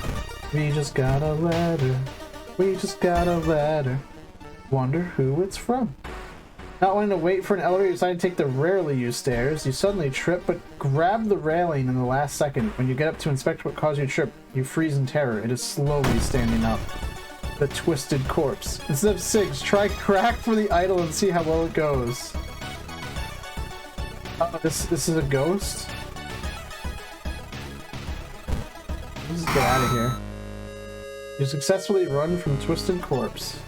We just got a letter. We just got a letter. Wonder who it's from. Not wanting to wait for an elevator, you decide to take the rarely used stairs. You suddenly trip, but grab the railing in the last second. When you get up to inspect what caused you to trip, you freeze in terror. It is slowly standing up. The twisted corpse. Instead of SIGs, try crack for the idol and see how well it goes. This is a ghost? Let's just get out of here. You successfully run from twisted corpse.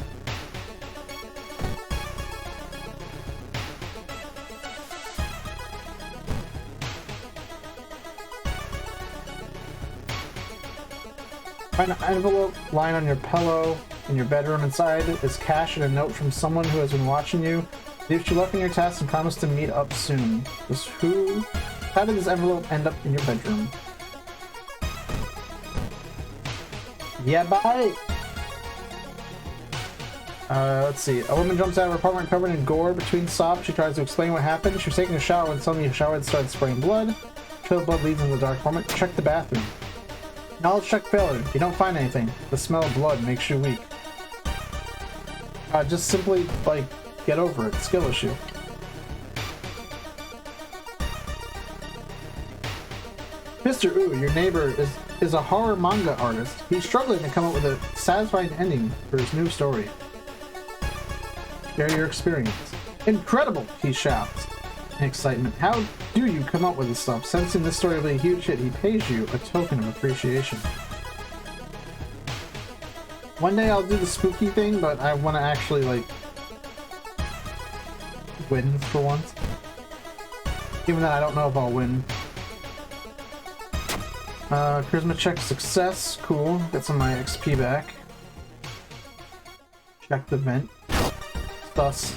Find an envelope lying on your pillow in your bedroom. Inside is cash and a note from someone who has been watching you. Leaves you luck in your task and promise to meet up soon. How did this envelope end up in your bedroom? Yeah, bye! Let's see. A woman jumps out of her apartment covered in gore. Between sobs, she tries to explain what happened. She was taking a shower when suddenly her shower head started spraying blood. Trail of blood leads into the dark apartment. Check the bathroom. Knowledge check failure. You don't find anything. The smell of blood makes you weak. Just simply, like, get over it. Skill issue. Mr. Ooh, your neighbor is a horror manga artist. He's struggling to come up with a satisfying ending for his new story. Share your experience. Incredible! He shouts in excitement. How do you come up with this stuff? Sensing this story will be a huge hit, he pays you a token of appreciation. One day I'll do the spooky thing, but I want to actually, like, win for once. Even though I don't know if I'll win. Charisma check success. Cool. Get some of my XP back. Check the vent. Thus.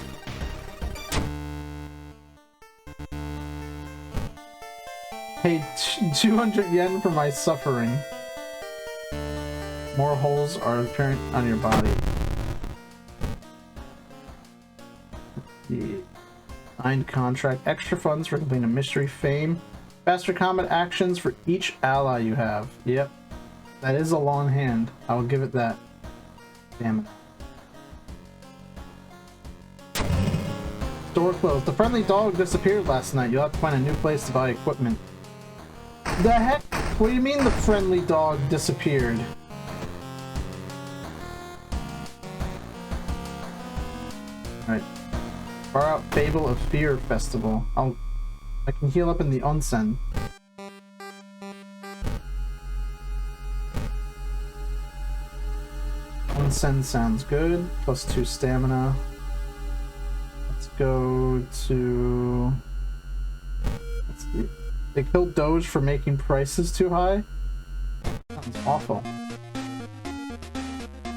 Paid 200 yen for my suffering. More holes are apparent on your body. Signed contract. Extra funds for completing a mystery fame. Faster combat actions for each ally you have. Yep. That is a long hand. I will give it that. Damn it. Door closed. The friendly dog disappeared last night. You'll have to find a new place to buy equipment. The heck? What do you mean the friendly dog disappeared? Alright. Far out Fable of Fear Festival. I can heal up in the onsen. Onsen sounds good. +2 stamina. Let's go to... Let's see. They killed Doge for making prices too high? Sounds awful.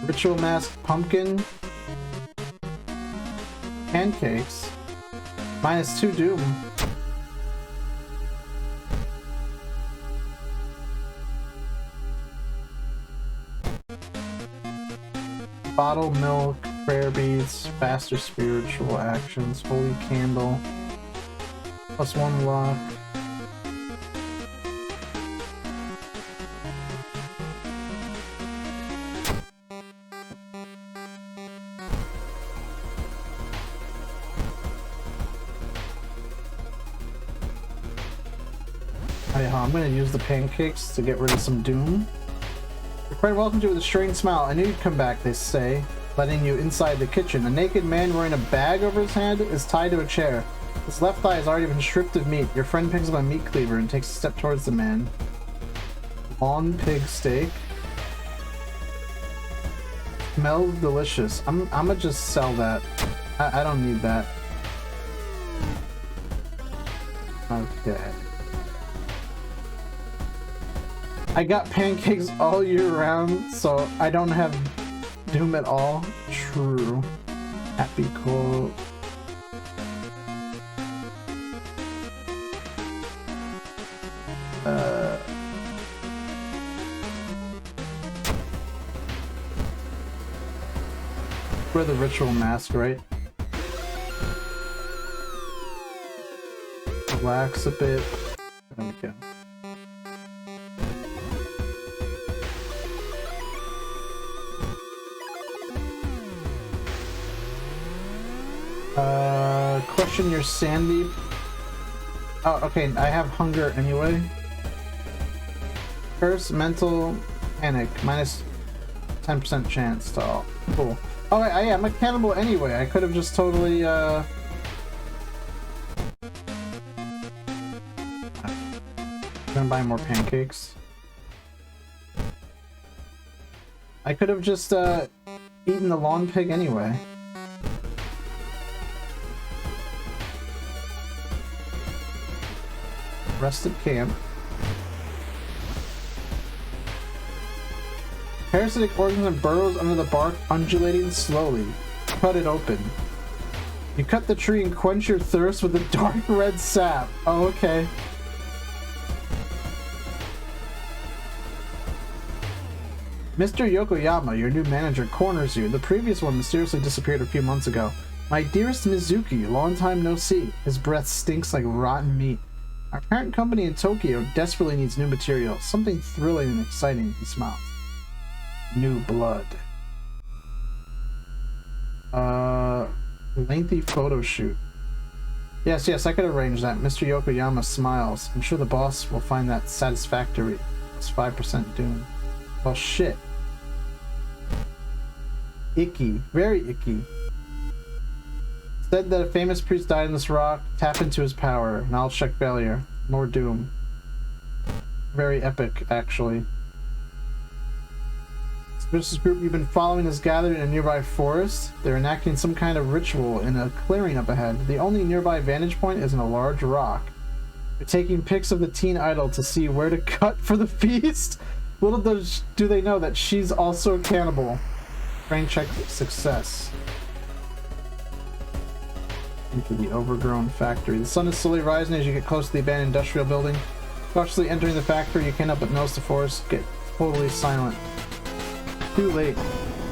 Ritual Mask Pumpkin. Pancakes. -2 Doom. Bottle milk, prayer beads, faster spiritual actions, holy candle, +1 luck. I'm gonna use the pancakes to get rid of some doom. Your friend welcomes you with a strange smile. I knew you'd come back, they say, letting you inside the kitchen. A naked man wearing a bag over his head is tied to a chair. His left thigh has already been stripped of meat. Your friend picks up a meat cleaver and takes a step towards the man. Long pig steak. Smells delicious. I'm gonna just sell that. I don't need that. Okay. I got pancakes all year round, so I don't have doom at all. True. Happy cool. Wear the ritual mask, right? Relax a bit. There we go. Question your sanity. Oh, okay, I have hunger anyway. Curse, mental, panic, minus 10% chance to all. Cool. Oh, I am a cannibal anyway. I could have just totally, gonna buy more pancakes. I could have just, eaten the lawn pig anyway. Rested camp. Parasitic organism burrows under the bark, undulating slowly. Cut it open. You cut the tree and quench your thirst with a dark red sap. Oh, okay. Mr. Yokoyama, your new manager, corners you. The previous one mysteriously disappeared a few months ago. My dearest Mizuki, long time no see. His breath stinks like rotten meat. Our parent company in Tokyo desperately needs new material. Something thrilling and exciting, he smiles. New blood. Lengthy photo shoot. Yes, I could arrange that. Mr. Yokoyama smiles. I'm sure the boss will find that satisfactory. It's 5% doom. Well, shit. Icky. Very icky. Said that a famous priest died in this rock. Tap into his power. Knowledge check failure. More doom. Very epic, actually. Suspicious group you've been following is gathered in a nearby forest. They're enacting some kind of ritual in a clearing up ahead. The only nearby vantage point is in a large rock. They're taking pics of the teen idol to see where to cut for the feast. Little do they know that she's also a cannibal. Brain check success. Into the overgrown factory. The sun is slowly rising as you get close to the abandoned industrial building. Cautiously entering the factory, you can't help but notice the forest get totally silent. Too late.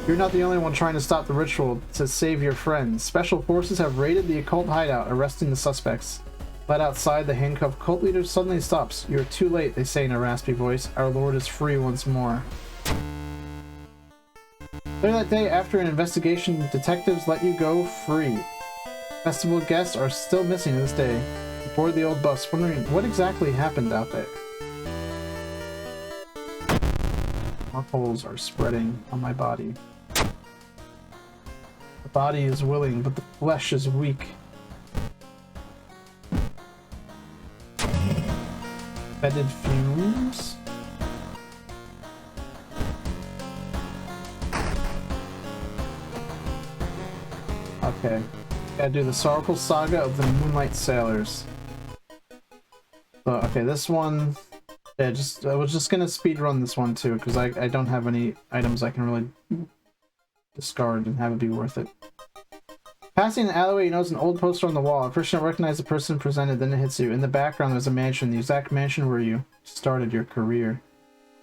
You're not the only one trying to stop the ritual to save your friends. Special forces have raided the occult hideout, arresting the suspects. Led outside, the handcuffed cult leader suddenly stops. You're too late, they say in a raspy voice. Our lord is free once more. Later that day, after an investigation, detectives let you go free. Festival guests are still missing to this day. Aboard the old bus, wondering what exactly happened out there. More holes are spreading on my body. The body is willing, but the flesh is weak. Fetid fumes? Okay. Gotta do the sorrowful saga of the Moonlight Sailors. So, okay, this one... Yeah, I was just gonna speedrun this one too, because I don't have any items I can really discard and have it be worth it. Passing the alleyway, you notice an old poster on the wall. At first you don't recognize the person presented, then it hits you. In the background there's a mansion, the exact mansion where you started your career.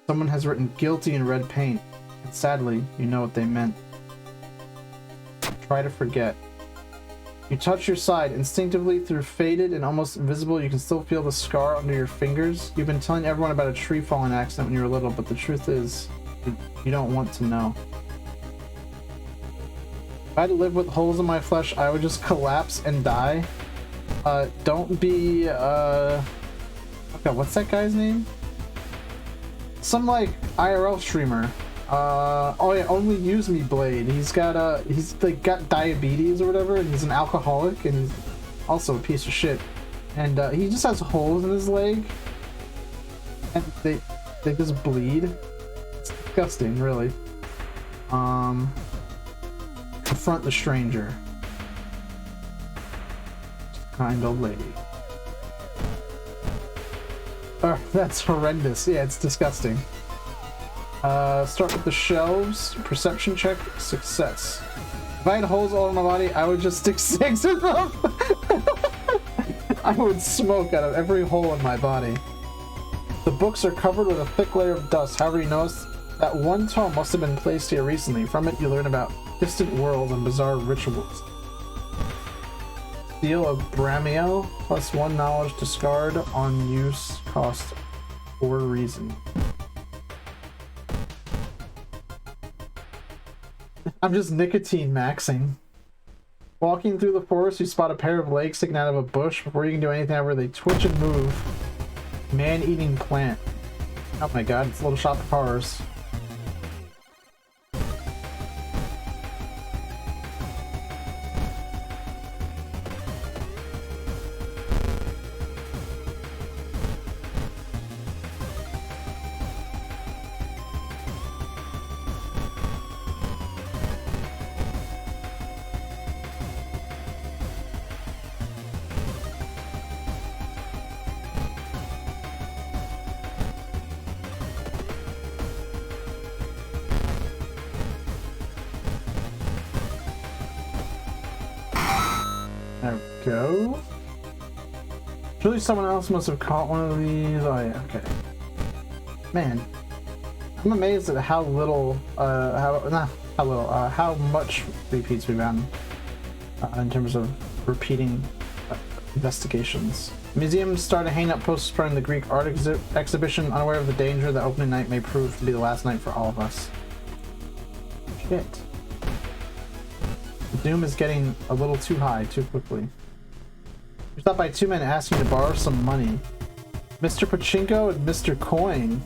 Someone has written guilty in red paint, and sadly, you know what they meant. Try to forget. You touch your side. Instinctively, through faded and almost invisible, you can still feel the scar under your fingers. You've been telling everyone about a tree falling accident when you were little, but the truth is, you don't want to know. If I had to live with holes in my flesh, I would just collapse and die. Don't be, okay, what's that guy's name? Some, like, IRL streamer. Oh yeah, only use me Blade. He's like got diabetes or whatever, and he's an alcoholic, and he's also a piece of shit. And he just has holes in his leg, and they just bleed. It's disgusting, really. Confront the stranger. Kind old lady. Oh, that's horrendous. Yeah, it's disgusting. Start with the shelves. Perception check. Success. If I had holes all in my body, I would just stick 6 of them. I would smoke out of every hole in my body. The books are covered with a thick layer of dust. However, you notice that one tome must have been placed here recently. From it, you learn about distant worlds and bizarre rituals. Seal of Bramiel, plus 1 knowledge, discard on use, cost 4 reason. I'm just nicotine maxing. Walking through the forest, you spot a pair of legs sticking out of a bush. Before you can do anything, however, they twitch and move. Man-eating plant. Oh my god, it's a little shop of horrors. There we go. Surely someone else must have caught one of these. Oh yeah, okay. Man, I'm amazed at how little, how much repeats we've gotten in terms of repeating investigations. Museums started hanging up posters promoting the Greek art exhibition, unaware of the danger that opening night may prove to be the last night for all of us. Shit. The doom is getting a little too high too quickly. You're stopped by 2 men asking you to borrow some money. Mr. Pachinko and Mr. Coin.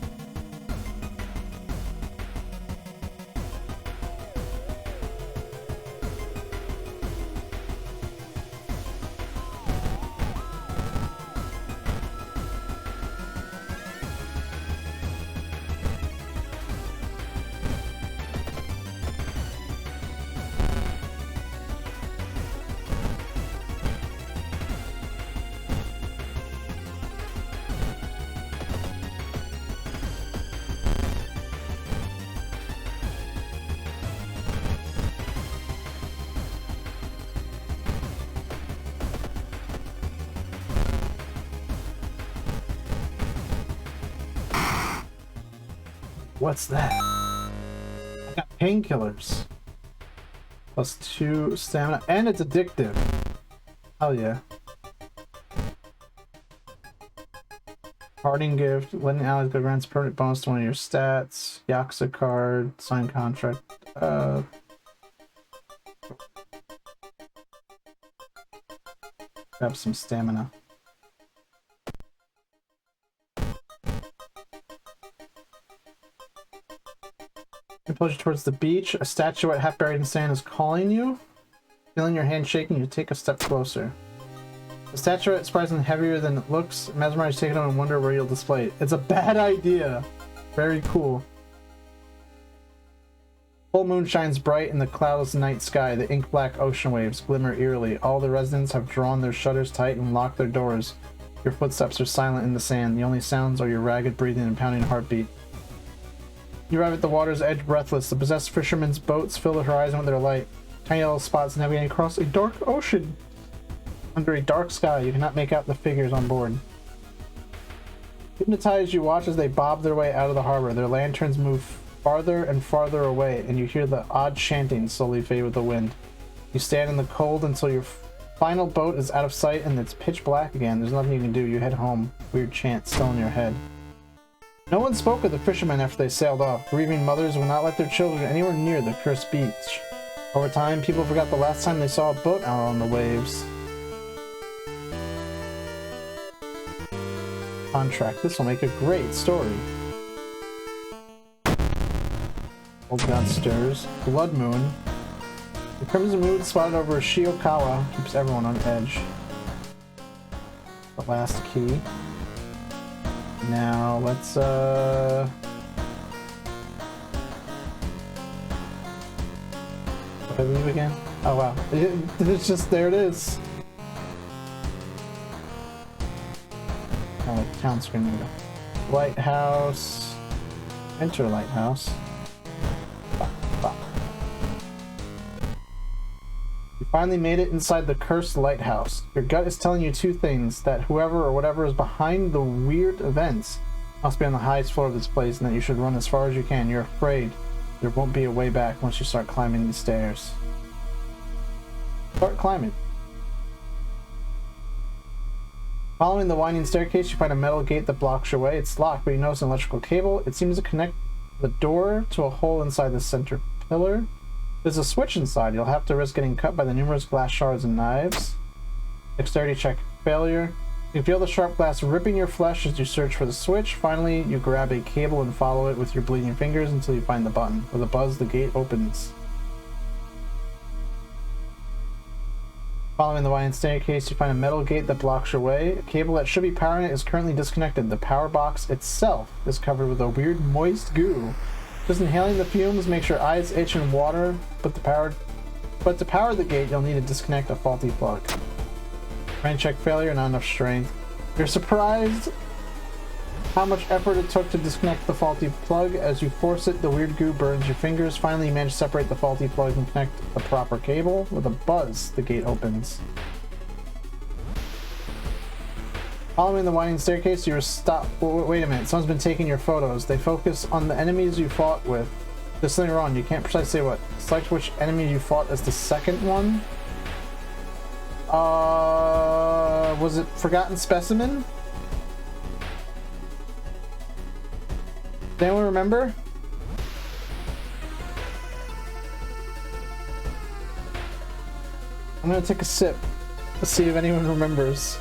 What's that? I got painkillers. Plus 2 stamina, and it's addictive. Hell yeah. Parting gift. Letting allies go grants permanent bonus to one of your stats. Yakuza card. Signed contract. Grab some stamina. It pulls you towards the beach. A statuette half buried in sand is calling you. Feeling your hand shaking, you take a step closer. The statuette is surprisingly heavier than it looks. Mesmerized, take it on and wonder where you'll display it. It's a bad idea. Very cool. Full moon shines bright in the cloudless night sky. The ink-black ocean waves glimmer eerily. All the residents have drawn their shutters tight and locked their doors. Your footsteps are silent in the sand. The only sounds are your ragged breathing and pounding heartbeat. You arrive at the water's edge breathless. The possessed fishermen's boats fill the horizon with their light. Tiny yellow spots navigating across a dark ocean. Under a dark sky, you cannot make out the figures on board. Hypnotized, you watch as they bob their way out of the harbor. Their lanterns move farther and farther away, and you hear the odd chanting slowly fade with the wind. You stand in the cold until your final boat is out of sight and it's pitch black again. There's nothing you can do. You head home. Weird chant still in your head. No one spoke of the fishermen after they sailed off. Grieving mothers would not let their children anywhere near the cursed beach. Over time, people forgot the last time they saw a boat out on the waves. Contract. This will make a great story. Old God stirs. Blood moon. The crimson moon spotted over Shiokawa keeps everyone on edge. The last key. Now let's What did I leave again? Oh wow. It's just there it is. town screen window. Lighthouse. Enter lighthouse. You finally made it inside the cursed lighthouse. Your gut is telling you two things: that whoever or whatever is behind the weird events must be on the highest floor of this place, and that you should run as far as you can. You're afraid there won't be a way back once you start climbing these stairs. Start climbing. Following the winding staircase, you find a metal gate that blocks your way. It's locked, but you notice an electrical cable. It seems to connect the door to a hole inside the center pillar. There's a switch inside. You'll have to risk getting cut by the numerous glass shards and knives. Dexterity check failure. You feel the sharp glass ripping your flesh as you search for the switch. Finally, you grab a cable and follow it with your bleeding fingers until you find the button. With a buzz, the gate opens. Following the winding staircase, you find a metal gate that blocks your way. A cable that should be powering it is currently disconnected. The power box itself is covered with a weird moist goo. Just inhaling the fumes makes your eyes itch and water, but to power the gate, you'll need to disconnect a faulty plug. Strength check failure, not enough strength. You're surprised how much effort it took to disconnect the faulty plug. As you force it, the weird goo burns your fingers. Finally, you manage to separate the faulty plug and connect the proper cable. With a buzz, the gate opens. Following the winding staircase, you stop. Wait a minute, someone's been taking your photos. They focus on the enemies you fought with. There's something wrong. You can't precisely say what. Select which enemy you fought as the second one. Was it Forgotten Specimen? Does anyone remember? I'm gonna take a sip. Let's see if anyone remembers.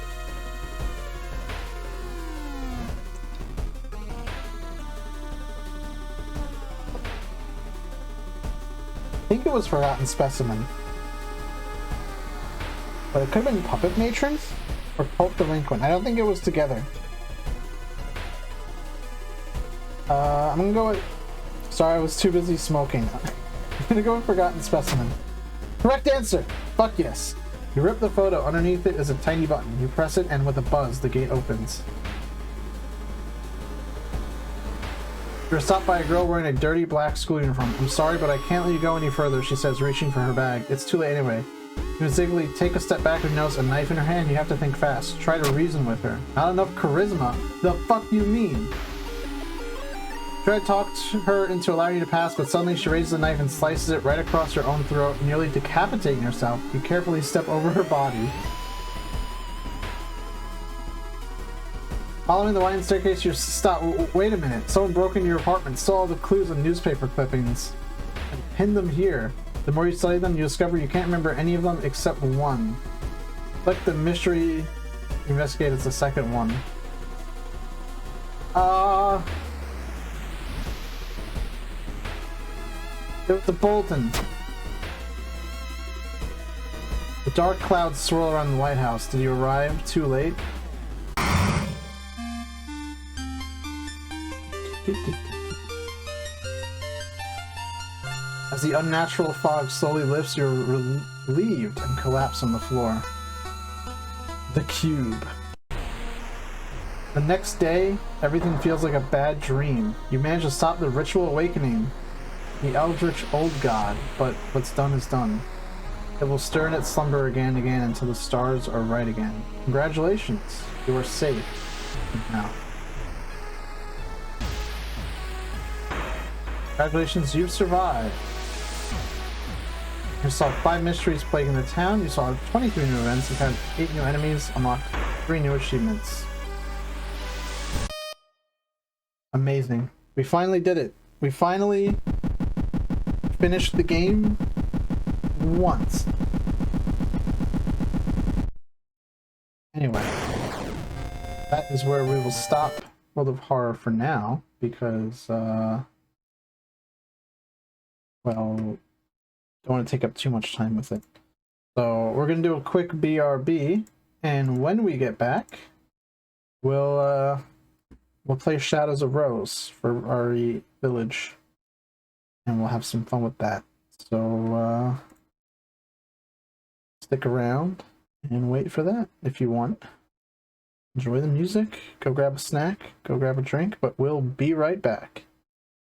I think it was Forgotten Specimen. But it could have been Puppet Matron or Cult Delinquent. I don't think it was together. I'm gonna go with... Sorry, I was too busy smoking. I'm gonna go with Forgotten Specimen. Correct answer! Fuck yes. You rip the photo. Underneath it is a tiny button. You press it and with a buzz, the gate opens. You're stopped by a girl wearing a dirty black school uniform. I'm sorry, but I can't let you go any further, she says, reaching for her bag. It's too late anyway. You instinctively take a step back and notice a knife in her hand. You have to think fast. Try to reason with her. Not enough charisma? The fuck you mean? Try to talk her into allowing you to pass, but suddenly she raises the knife and slices it right across her own throat, nearly decapitating herself. You carefully step over her body. Following the winding staircase, you stop. Wait a minute. Someone broke into your apartment, stole all the clues and newspaper clippings, and pinned them here. The more you study them, you discover you can't remember any of them except one. Like the mystery investigate, it's the second one. It was the Bolton. The dark clouds swirl around the lighthouse. Did you arrive too late? As the unnatural fog slowly lifts, you're relieved and collapse on the floor. The cube. The next day, everything feels like a bad dream. You manage to stop the ritual awakening, the eldritch old god, but what's done is done. It will stir in its slumber again and again until the stars are right again. Congratulations, you are safe now. Congratulations, you've survived. You saw 5 mysteries plaguing the town. You saw 23 new events. You've had 8 new enemies. Unlocked 3 new achievements. Amazing. We finally did it. We finally finished the game once. Anyway, that is where we will stop World of Horror for now, because, well, don't want to take up too much time with it. So we're going to do a quick BRB, and when we get back, we'll play Shadows of Rose for RE Village, and we'll have some fun with that. So stick around and wait for that if you want. enjoy the music, go grab a snack, go grab a drink, but we'll be right back.